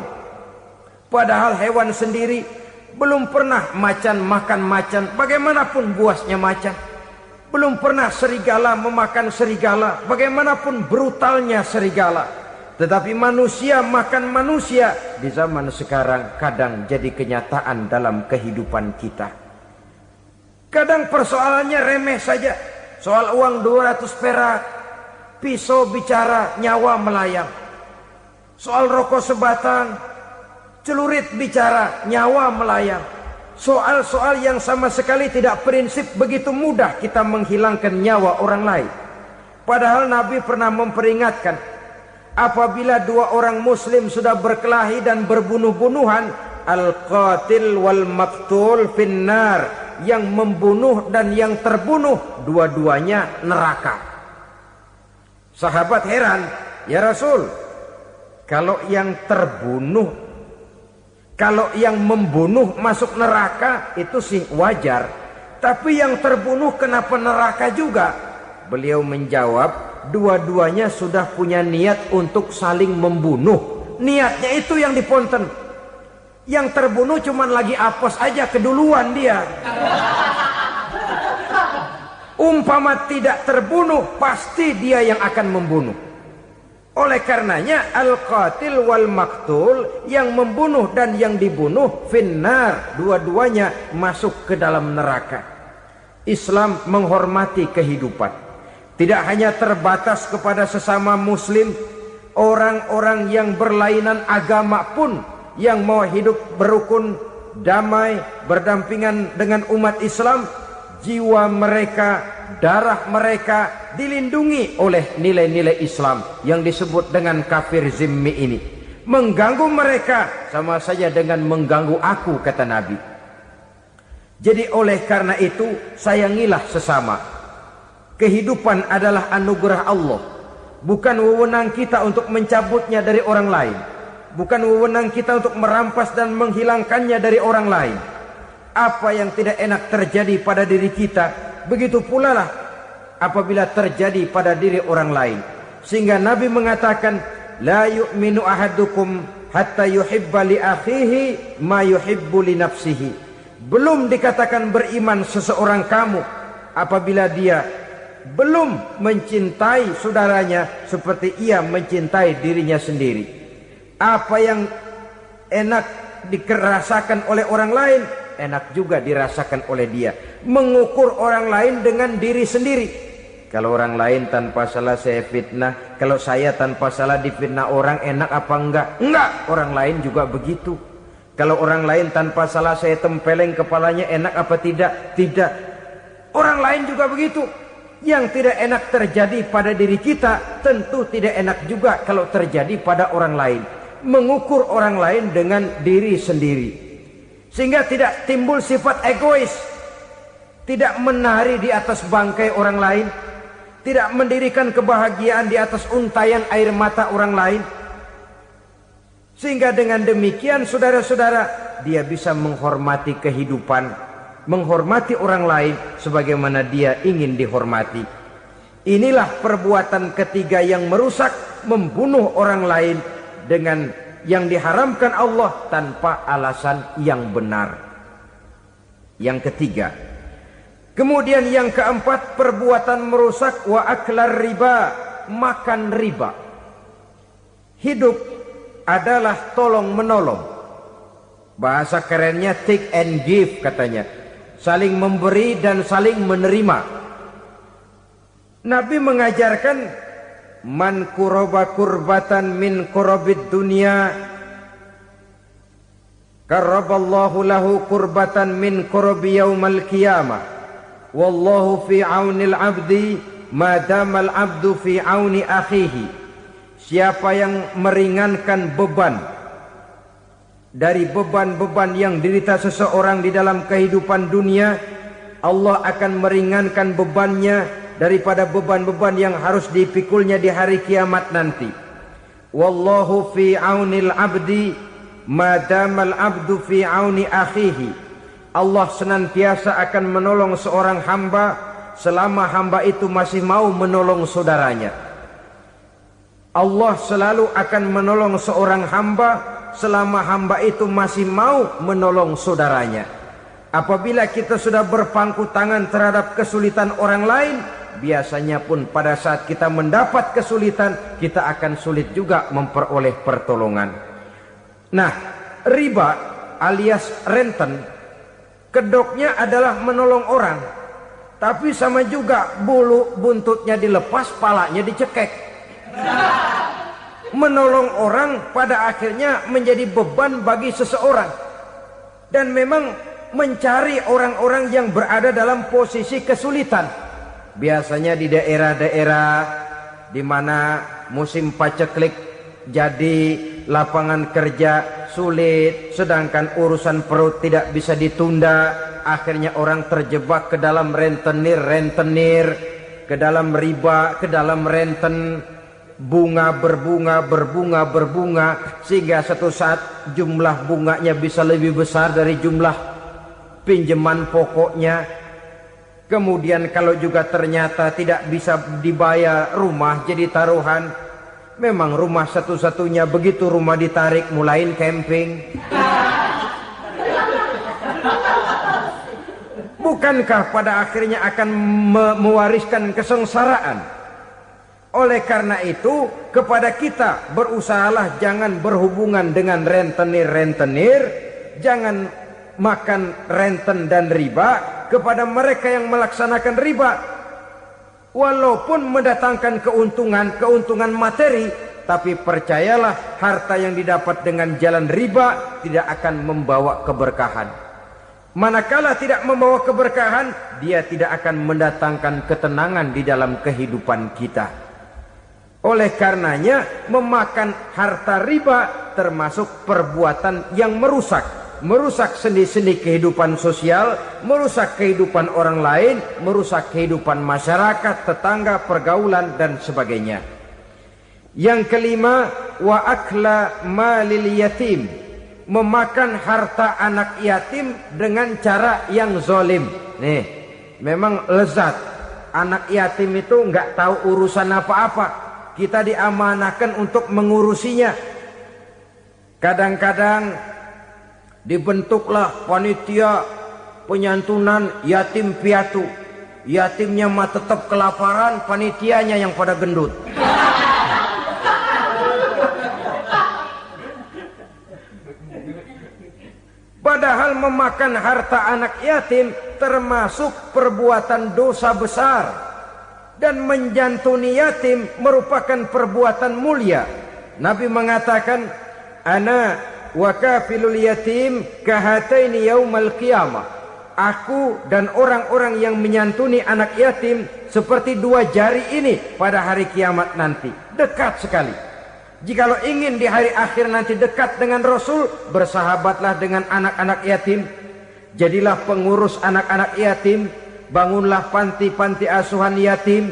Padahal hewan sendiri belum pernah macan makan macan, bagaimanapun buasnya macan. Belum pernah serigala memakan serigala, bagaimanapun brutalnya serigala. Tetapi manusia makan manusia di zaman sekarang kadang jadi kenyataan dalam kehidupan kita. Kadang persoalannya remeh saja. Soal uang 200 perak, pisau bicara, nyawa melayang. Soal rokok sebatang, celurit bicara, nyawa melayang. Soal-soal yang sama sekali tidak prinsip, begitu mudah kita menghilangkan nyawa orang lain. Padahal Nabi pernah memperingatkan, apabila 2 orang muslim sudah berkelahi dan berbunuh-bunuhan, al-qatil wal maqtul finnar, yang membunuh dan yang terbunuh dua-duanya neraka. Sahabat heran, ya Rasul, kalau yang terbunuh, kalau yang membunuh masuk neraka itu sih wajar, tapi yang terbunuh kenapa neraka juga? Beliau menjawab, dua-duanya sudah punya niat untuk saling membunuh. Niatnya itu yang diponten. Yang terbunuh cuman lagi apes aja, keduluan dia. Umpama tidak terbunuh, pasti dia yang akan membunuh. Oleh karenanya al-qatil wal maktul, yang membunuh dan yang dibunuh finnar, dua-duanya masuk ke dalam neraka. Islam menghormati kehidupan. Tidak hanya terbatas kepada sesama muslim, orang-orang yang berlainan agama pun yang mau hidup berukun, damai, berdampingan dengan umat Islam, jiwa mereka, darah mereka dilindungi oleh nilai-nilai Islam yang disebut dengan kafir zimmi ini. Mengganggu mereka sama saja dengan mengganggu aku, kata Nabi. Jadi oleh karena itu, sayangilah sesama. Kehidupan adalah anugerah Allah, bukan wewenang kita untuk mencabutnya dari orang lain. Bukan wewenang kita untuk merampas dan menghilangkannya dari orang lain. Apa yang tidak enak terjadi pada diri kita, begitu pula lah apabila terjadi pada diri orang lain. Sehingga Nabi mengatakan, la yu'minu ahadukum hatta yuhibba li akhihi ma yuhibbu li nafsihi. Belum dikatakan beriman seseorang kamu apabila dia belum mencintai saudaranya seperti ia mencintai dirinya sendiri. Apa yang enak dirasakan oleh orang lain, enak juga dirasakan oleh dia. Mengukur orang lain dengan diri sendiri. Kalau orang lain tanpa salah saya fitnah, kalau saya tanpa salah difitnah orang, enak apa enggak? Enggak, orang lain juga begitu. Kalau orang lain tanpa salah saya tempeleng kepalanya, enak apa tidak? Tidak. Orang lain juga begitu. Yang tidak enak terjadi pada diri kita, tentu tidak enak juga kalau terjadi pada orang lain. Mengukur orang lain dengan diri sendiri, sehingga tidak timbul sifat egois, tidak menari di atas bangkai orang lain, tidak mendirikan kebahagiaan di atas untayan air mata orang lain. Sehingga dengan demikian saudara-saudara, dia bisa menghormati kehidupan, menghormati orang lain sebagaimana dia ingin dihormati. Inilah perbuatan ketiga yang merusak, membunuh orang lain dengan yang diharamkan Allah tanpa alasan yang benar. Yang ketiga. Kemudian yang keempat, perbuatan merusak wa aklar riba, makan riba. Hidup adalah tolong menolong. Bahasa kerennya take and give katanya. Saling memberi dan saling menerima. Nabi mengajarkan, man kuraba kurbatan min kurabid dunya karaballahu lahu kurbatan min kurabi yaumal qiyamah wallahu fi aunil abdi madamal abdu fi auni akhihi. Siapa yang meringankan beban dari beban-beban yang dirita seseorang di dalam kehidupan dunia, Allah akan meringankan bebannya daripada beban-beban yang harus dipikulnya di hari kiamat nanti. Wallahu fi aunil abdi madamal abdu fi auni akhihi. Allah senantiasa akan menolong seorang hamba selama hamba itu masih mau menolong saudaranya. Allah selalu akan menolong seorang hamba selama hamba itu masih mau menolong saudaranya. Apabila kita sudah berpangku tangan terhadap kesulitan orang lain, biasanya pun pada saat kita mendapat kesulitan, kita akan sulit juga memperoleh pertolongan. Nah, riba alias renten, kedoknya adalah menolong orang, tapi sama juga bulu buntutnya dilepas, palanya dicekek. Menolong orang pada akhirnya menjadi beban bagi seseorang, dan memang mencari orang-orang yang berada dalam posisi kesulitan. Biasanya di daerah-daerah di mana musim paceklik, jadi lapangan kerja sulit, sedangkan urusan perut tidak bisa ditunda. Akhirnya orang terjebak ke dalam rentenir, ke dalam riba, ke dalam renten. Bunga berbunga, sehingga satu saat jumlah bunganya bisa lebih besar dari jumlah pinjaman pokoknya. Kemudian kalau juga ternyata tidak bisa dibayar, rumah jadi taruhan. Memang rumah satu-satunya, begitu rumah ditarik mulain camping. Bukankah pada akhirnya akan mewariskan kesengsaraan? Oleh karena itu, kepada kita berusahalah jangan berhubungan dengan rentenir, jangan makan renten dan riba. Kepada mereka yang melaksanakan riba, walaupun mendatangkan keuntungan materi, tapi percayalah, harta yang didapat dengan jalan riba tidak akan membawa keberkahan. Manakala tidak membawa keberkahan, dia tidak akan mendatangkan ketenangan di dalam kehidupan kita. Oleh karenanya, memakan harta riba termasuk perbuatan yang merusak sendi-sendi kehidupan sosial, merusak kehidupan orang lain, merusak kehidupan masyarakat, tetangga, pergaulan, dan sebagainya. Yang kelima, wa akla malil yatim, memakan harta anak yatim dengan cara yang zalim. Nih, memang lezat. Anak yatim itu nggak tahu urusan apa-apa. Kita diamanahkan untuk mengurusinya. Kadang-kadang dibentuklah panitia penyantunan yatim piatu. Yatimnya mah tetap kelaparan, panitianya yang pada gendut. Padahal memakan harta anak yatim termasuk perbuatan dosa besar. Dan menjantuni yatim merupakan perbuatan mulia. Nabi mengatakan, ana wa kafilul yatim kahataini yaumal qiyamah. Aku dan orang-orang yang menyantuni anak yatim seperti dua jari ini pada hari kiamat nanti. Dekat sekali. Jikalau ingin di hari akhir nanti dekat dengan Rasul, bersahabatlah dengan anak-anak yatim. Jadilah pengurus anak-anak yatim. Bangunlah panti-panti asuhan yatim.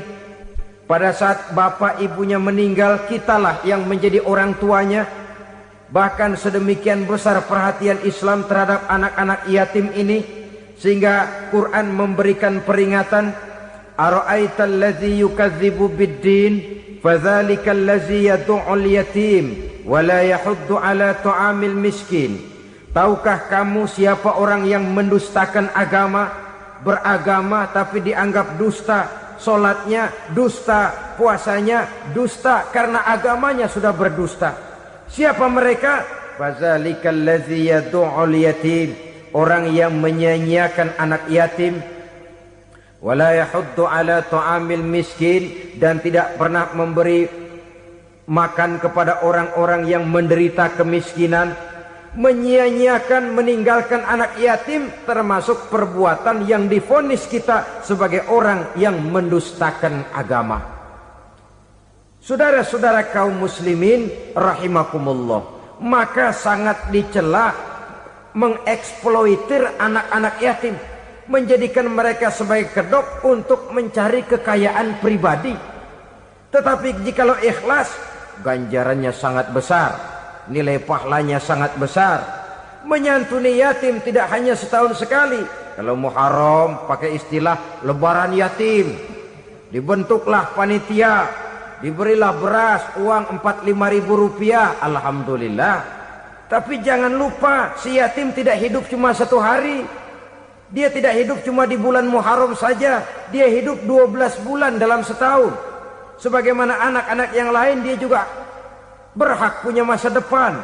Pada saat bapak ibunya meninggal, kitalah yang menjadi orang tuanya. Bahkan sedemikian besar perhatian Islam terhadap anak-anak yatim ini, sehingga Quran memberikan peringatan, ara'aital ladzi yukadzibu biddin fadzalikal ladzi yad'ul yatim wa la yahuddu ala ta'amil miskin. Tahukah kamu siapa orang yang mendustakan agama? Beragama tapi dianggap dusta, solatnya dusta, puasanya dusta, karena agamanya sudah berdusta. Siapa mereka? Fazalikal ladzi yad'ul yatim, orang yang menyia-nyiakan anak yatim. Wala yahuddu ala ta'amil miskin, dan tidak pernah memberi makan kepada orang-orang yang menderita kemiskinan. Menyia-nyiakan, meninggalkan anak yatim termasuk perbuatan yang divonis kita sebagai orang yang mendustakan agama. Saudara-saudara kaum muslimin rahimakumullah, maka sangat dicela mengeksploitir anak-anak yatim, menjadikan mereka sebagai kedok untuk mencari kekayaan pribadi. Tetapi jikalau ikhlas, ganjarannya sangat besar, nilai pahalanya sangat besar. Menyantuni yatim tidak hanya setahun sekali. Kalau Muharram pakai istilah lebaran yatim, dibentuklah panitia, diberilah beras, uang 45.000 rupiah, alhamdulillah. Tapi jangan lupa, si yatim tidak hidup cuma satu hari. Dia tidak hidup cuma di bulan Muharram saja. Dia hidup 12 bulan dalam setahun. Sebagaimana anak-anak yang lain, dia juga berhak punya masa depan.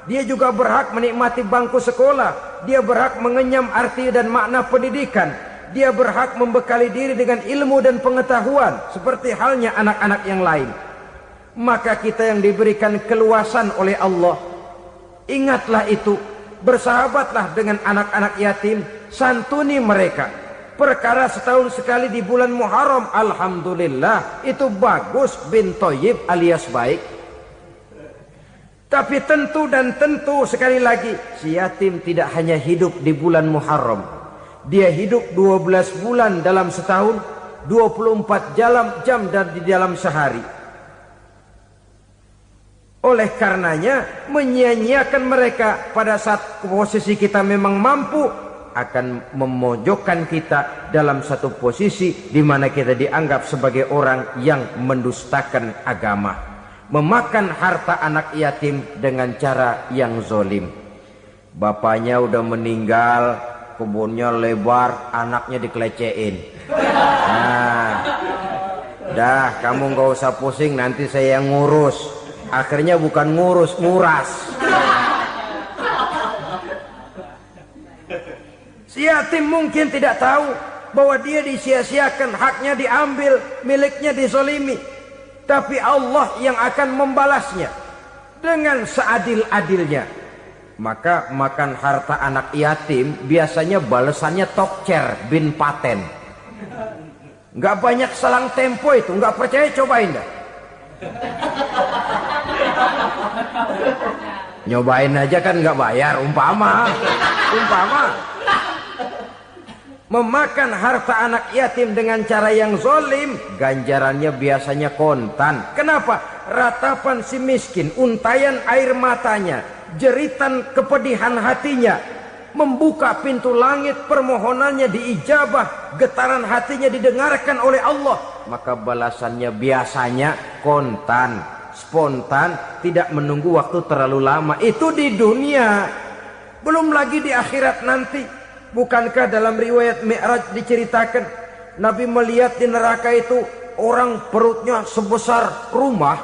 Dia juga berhak menikmati bangku sekolah. Dia berhak mengenyam arti dan makna pendidikan. Dia berhak membekali diri dengan ilmu dan pengetahuan, seperti halnya anak-anak yang lain. Maka kita yang diberikan keluasan oleh Allah, ingatlah itu, bersahabatlah dengan anak-anak yatim, santuni mereka. Perkara setahun sekali di bulan Muharram, alhamdulillah, itu bagus, bin Thayyib alias baik. Tapi tentu dan tentu sekali lagi, si yatim tidak hanya hidup di bulan Muharram. Dia hidup 12 bulan dalam setahun, 24 jam dan di dalam sehari. Oleh karenanya, menyia-nyiakan mereka pada saat posisi kita memang mampu akan memojokkan kita dalam satu posisi di mana kita dianggap sebagai orang yang mendustakan agama, memakan harta anak yatim dengan cara yang zolim. Bapaknya udah meninggal, kebunnya lebar, anaknya dikelecehin. Nah, dah kamu gak usah pusing, nanti saya yang ngurus. Akhirnya bukan ngurus, nguras. Si yatim mungkin tidak tahu bahwa dia disia-siakan, haknya diambil, miliknya dizolimi. Tapi Allah yang akan membalasnya dengan seadil-adilnya. Maka makan harta anak yatim biasanya balasannya tokcer bin paten. Nggak banyak selang tempo itu, nggak percaya cobain dah. Nyobain aja kan nggak bayar, umpama memakan harta anak yatim dengan cara yang zolim, ganjarannya biasanya kontan. Kenapa? Ratapan si miskin, untayan air matanya, jeritan kepedihan hatinya, membuka pintu langit, permohonannya diijabah, getaran hatinya didengarkan oleh Allah, maka balasannya biasanya kontan, spontan, tidak menunggu waktu terlalu lama. Itu di dunia, belum lagi di akhirat nanti. Bukankah dalam riwayat Mi'raj diceritakan Nabi melihat di neraka itu orang perutnya sebesar rumah?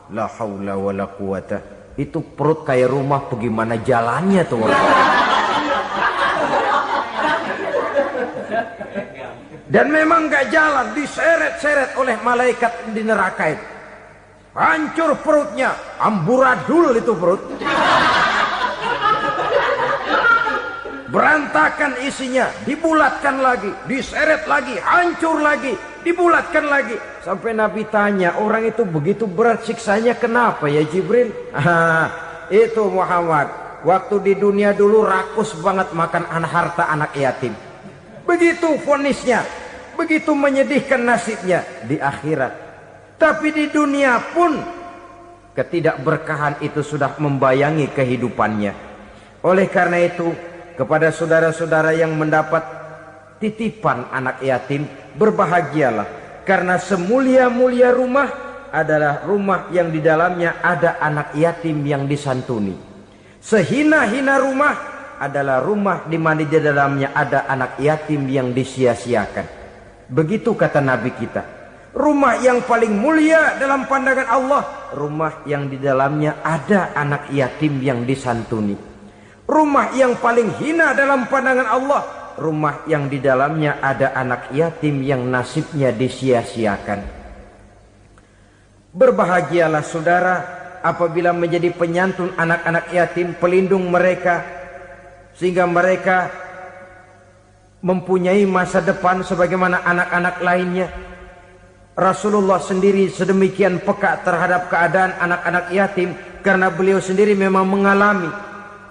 La haula wala quwata. Itu perut kayak rumah, bagaimana jalannya tuh orang? Dan memang gak jalan, diseret-seret oleh malaikat di neraka itu. Hancur perutnya, amburadul itu perut. Berantakan isinya, dibulatkan lagi, diseret lagi, hancur lagi, dibulatkan lagi. Sampai Nabi tanya, orang itu begitu berat siksanya kenapa ya Jibril? Itu Muhammad, waktu di dunia dulu rakus banget makan harta anak yatim. Begitu vonisnya, begitu menyedihkan nasibnya di akhirat. Tapi di dunia pun ketidakberkahan itu sudah membayangi kehidupannya. Oleh karena itu, kepada saudara-saudara yang mendapat titipan anak yatim, berbahagialah, karena semulia-mulia rumah adalah rumah yang di dalamnya ada anak yatim yang disantuni. Sehina-hina rumah adalah rumah di mana di dalamnya ada anak yatim yang disia-siakan. Begitu kata Nabi kita. Rumah yang paling mulia dalam pandangan Allah, rumah yang di dalamnya ada anak yatim yang disantuni. Rumah yang paling hina dalam pandangan Allah, rumah yang di dalamnya ada anak yatim yang nasibnya disia-siakan. Berbahagialah saudara apabila menjadi penyantun anak-anak yatim, pelindung mereka, sehingga mereka mempunyai masa depan sebagaimana anak-anak lainnya. Rasulullah sendiri sedemikian peka terhadap keadaan anak-anak yatim, karena beliau sendiri memang mengalami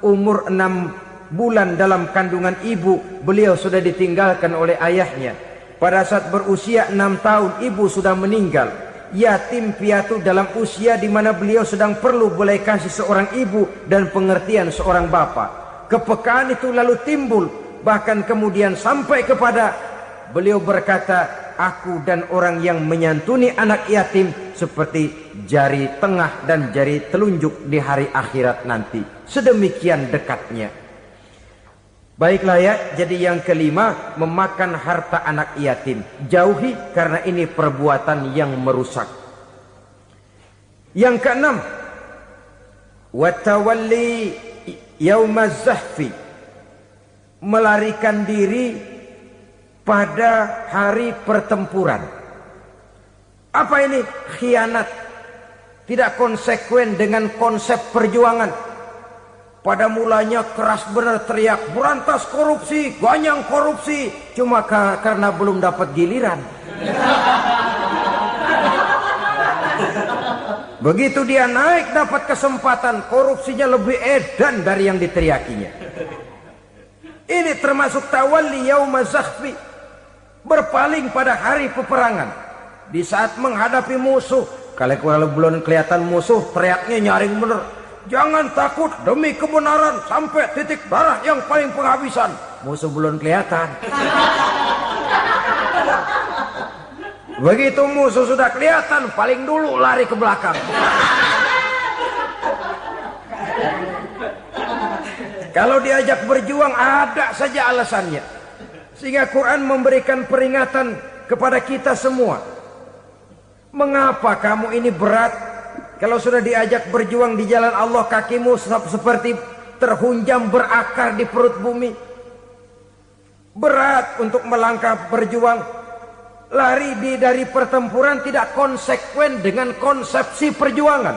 umur 6 bulan dalam kandungan ibu, beliau sudah ditinggalkan oleh ayahnya. Pada saat berusia 6 tahun ibu sudah meninggal. Yatim piatu dalam usia di mana beliau sedang perlu belas kasih seorang ibu dan pengertian seorang bapa. Kepekaan itu lalu timbul, bahkan kemudian sampai kepada beliau berkata, aku dan orang yang menyantuni anak yatim seperti jari tengah dan jari telunjuk di hari akhirat nanti. Sedemikian dekatnya. Baiklah ya, jadi yang kelima, memakan harta anak yatim. Jauhi karena ini perbuatan yang merusak. Yang keenam, watawalli yaumaz zahfi, melarikan diri pada hari pertempuran. Apa ini? Khianat. Tidak konsekuen dengan konsep perjuangan. Pada mulanya keras benar teriak, berantas korupsi, ganyang korupsi. Cuma karena belum dapat giliran. Begitu dia naik dapat kesempatan, korupsinya lebih edan dari yang diteriakinya. Ini termasuk tawalli yaumaz zahfi, berpaling pada hari peperangan. Di saat menghadapi musuh, kalau belum kelihatan musuh, teriaknya nyaring bener. Jangan takut demi kebenaran sampai titik darah yang paling penghabisan. Musuh belum kelihatan. Begitu musuh sudah kelihatan, paling dulu lari ke belakang. Kalau diajak berjuang ada saja alasannya. Sehingga Quran memberikan peringatan kepada kita semua. Mengapa kamu ini berat? Kalau sudah diajak berjuang di jalan Allah, kakimu seperti terhunjam berakar di perut bumi. Berat untuk melangkah berjuang. Lari dari pertempuran tidak konsekuen dengan konsepsi perjuangan.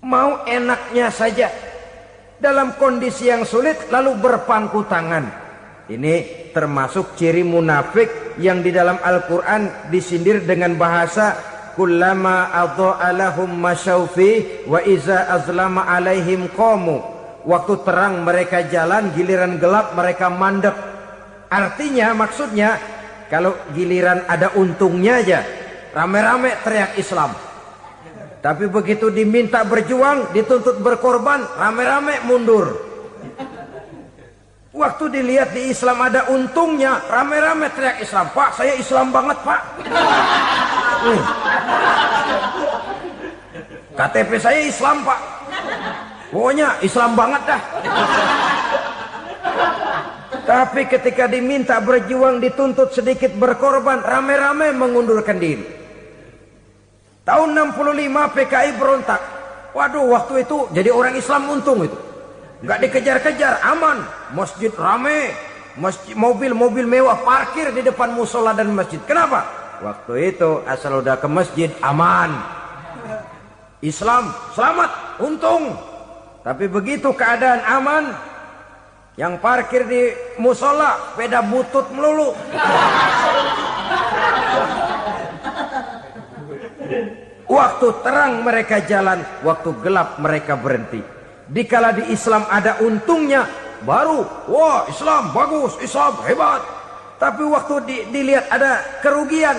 Mau enaknya saja. Dalam kondisi yang sulit lalu berpangku tangan. Ini termasuk ciri munafik yang di dalam Al-Quran disindir dengan bahasa kullama adha'a lahum masyaufi wa iza azlama alaihim qamu. Waktu terang mereka jalan, giliran gelap mereka mandek. Artinya, maksudnya kalau giliran ada untungnya aja rame-rame teriak Islam. Tapi begitu diminta berjuang, dituntut berkorban, rame-rame mundur. Waktu dilihat di Islam ada untungnya, rame-rame teriak Islam. Pak, saya Islam banget, Pak. KTP saya Islam, Pak. Pokoknya Islam banget dah. Tapi ketika diminta berjuang, dituntut sedikit berkorban, rame-rame mengundurkan diri. Tahun 65 PKI berontak. Waduh, waktu itu jadi orang Islam untung itu. Nggak dikejar-kejar, aman. Masjid rame, mobil-mobil mewah parkir di depan musola dan masjid. Kenapa? Waktu itu asal udah ke masjid aman. Islam selamat, untung. Tapi begitu keadaan aman, yang parkir di musola sepeda butut melulu. Waktu terang mereka jalan, waktu gelap mereka berhenti. Dikala di Islam ada untungnya, baru wah Islam bagus, Islam hebat. Tapi waktu dilihat ada kerugian,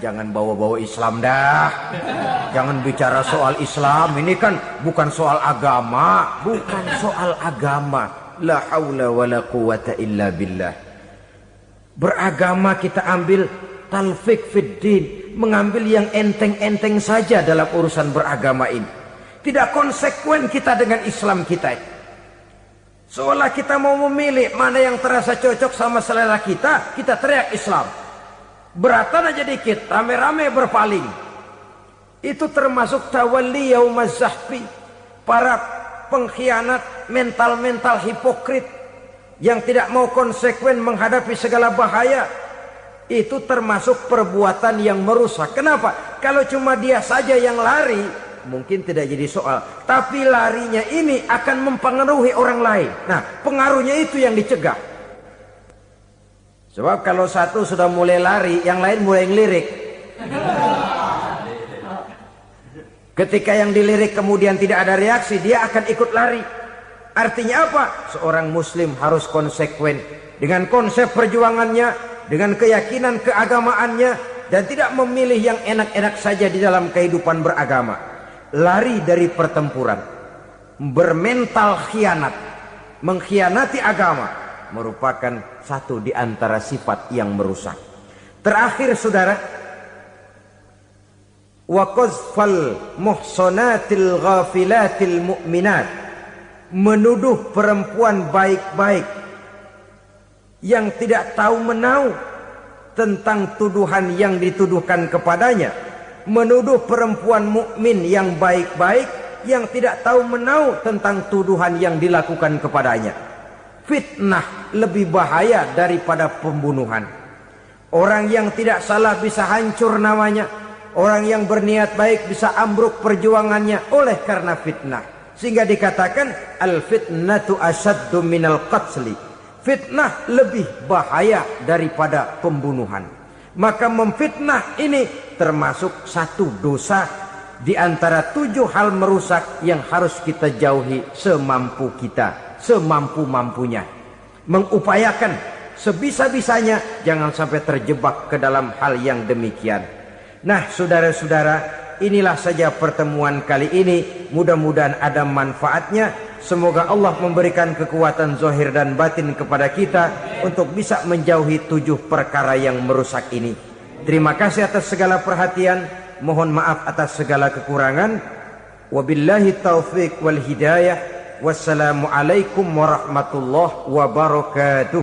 jangan bawa-bawa Islam dah. Jangan bicara soal Islam, ini kan bukan soal agama. Bukan soal agama. La haula wa la quwata illa billah. Beragama kita ambil talfik fid din, mengambil yang enteng-enteng saja dalam urusan beragama ini. Tidak konsekuen kita dengan Islam kita. Seolah kita mau memilih mana yang terasa cocok sama selera kita, kita teriak Islam. Beratan aja dikit, rame-rame berpaling. Itu termasuk tawalli yaumaz zahfi. Para pengkhianat, mental-mental hipokrit yang tidak mau konsekuen menghadapi segala bahaya. Itu termasuk perbuatan yang merusak. Kenapa? Kalau cuma dia saja yang lari, mungkin tidak jadi soal. Tapi larinya ini akan mempengaruhi orang lain. Nah, pengaruhnya itu yang dicegah. Sebab kalau satu sudah mulai lari, yang lain mulai ngelirik. Ketika yang dilirik kemudian tidak ada reaksi, dia akan ikut lari. Artinya apa? Seorang muslim harus konsekuen dengan konsep perjuangannya, dengan keyakinan keagamaannya, dan tidak memilih yang enak-enak saja di dalam kehidupan beragama. Lari dari pertempuran, bermental khianat, mengkhianati agama, merupakan satu di antara sifat yang merusak. Terakhir saudara, wa qazfal muhsanatil ghafilatil mu'minat, menuduh perempuan baik-baik yang tidak tahu menau tentang tuduhan yang dituduhkan kepadanya, menuduh perempuan mukmin yang baik-baik yang tidak tahu menau tentang tuduhan yang dilakukan kepadanya. Fitnah lebih bahaya daripada pembunuhan. Orang yang tidak salah bisa hancur namanya, orang yang berniat baik bisa ambruk perjuangannya oleh karena fitnah. Sehingga dikatakan al-fitnatu asyaddu minal qatli. Fitnah lebih bahaya daripada pembunuhan. Maka memfitnah ini termasuk satu dosa di antara 7 hal merusak yang harus kita jauhi semampu kita, semampu-mampunya. Mengupayakan sebisa-bisanya jangan sampai terjebak ke dalam hal yang demikian. Nah, saudara-saudara, inilah saja pertemuan kali ini. Mudah-mudahan ada manfaatnya. Semoga Allah memberikan kekuatan zahir dan batin kepada kita untuk bisa menjauhi 7 perkara yang merusak ini. Terima kasih atas segala perhatian. Mohon maaf atas segala kekurangan. Wabillahi taufiq wal hidayah. Wassalamualaikum warahmatullahi wabarakatuh.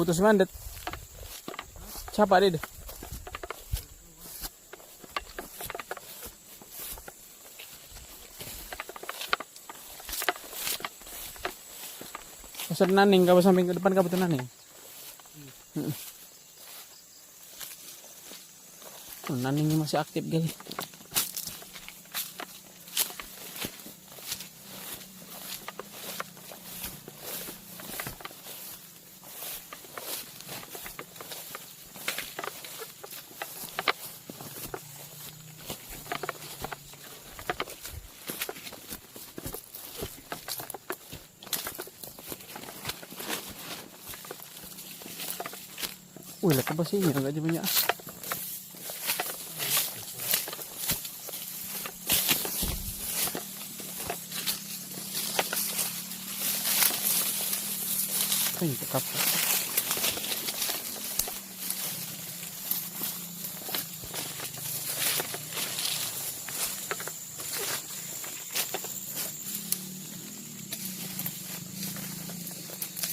Putus mandat. Siapa dia? Pasar naning, kau samping ke depan kau betul naning. Naningnya masih aktif kali. Wih, lihat apa sih ini? Agak banyak. Ini tetap.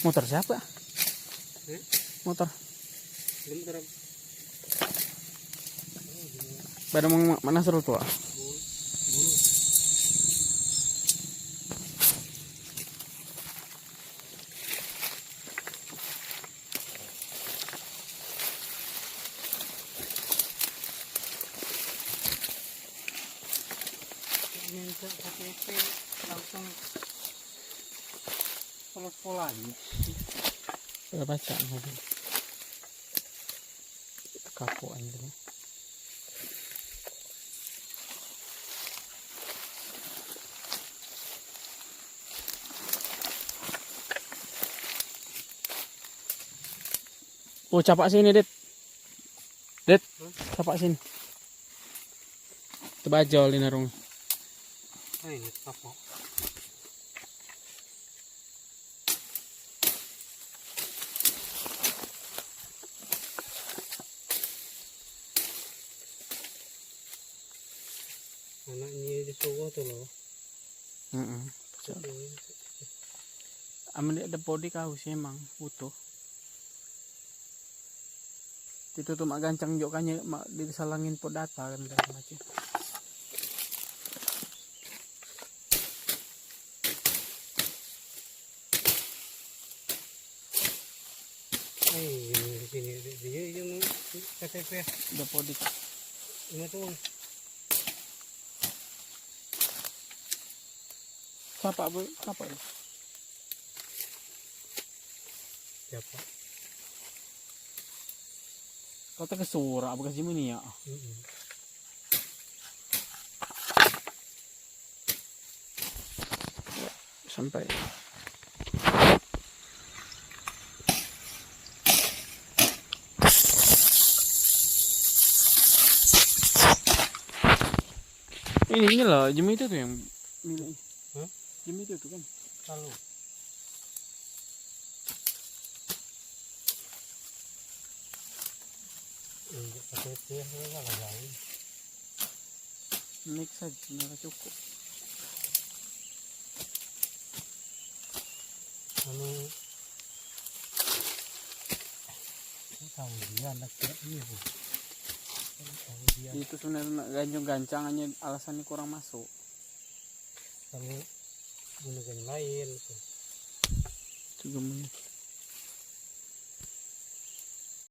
Motor siapa? Motor. Pada mana seru tua? langsung pola-polanya. Udah baca mobil. Kapok aja nih. Oh, capak sini, Det. Det, capak sini. Tebajol di narung. Nah ini apa? Anaknya di Solo tuh loh. Aman ada body kau sih emang butuh. Itu tuh mak gancang jokannya mak disalangin pot data kan macam. Di sini dia yang KTP Ada body. ini tuh. Capak bu, capak. Siapa? Kau tak kesurak apa kasih ini ya? Sampai. Ini loh, Jimmy itu tuh yang milik. Jimmy itu tuh kan. Lalu. KTP nggak lain. Mix saja, nggak cukup. Tahu dia anak ini bu. Itu sebenarnya gancang-gancangannya alasannya kurang masuk. Kalau gunakan lain. Juga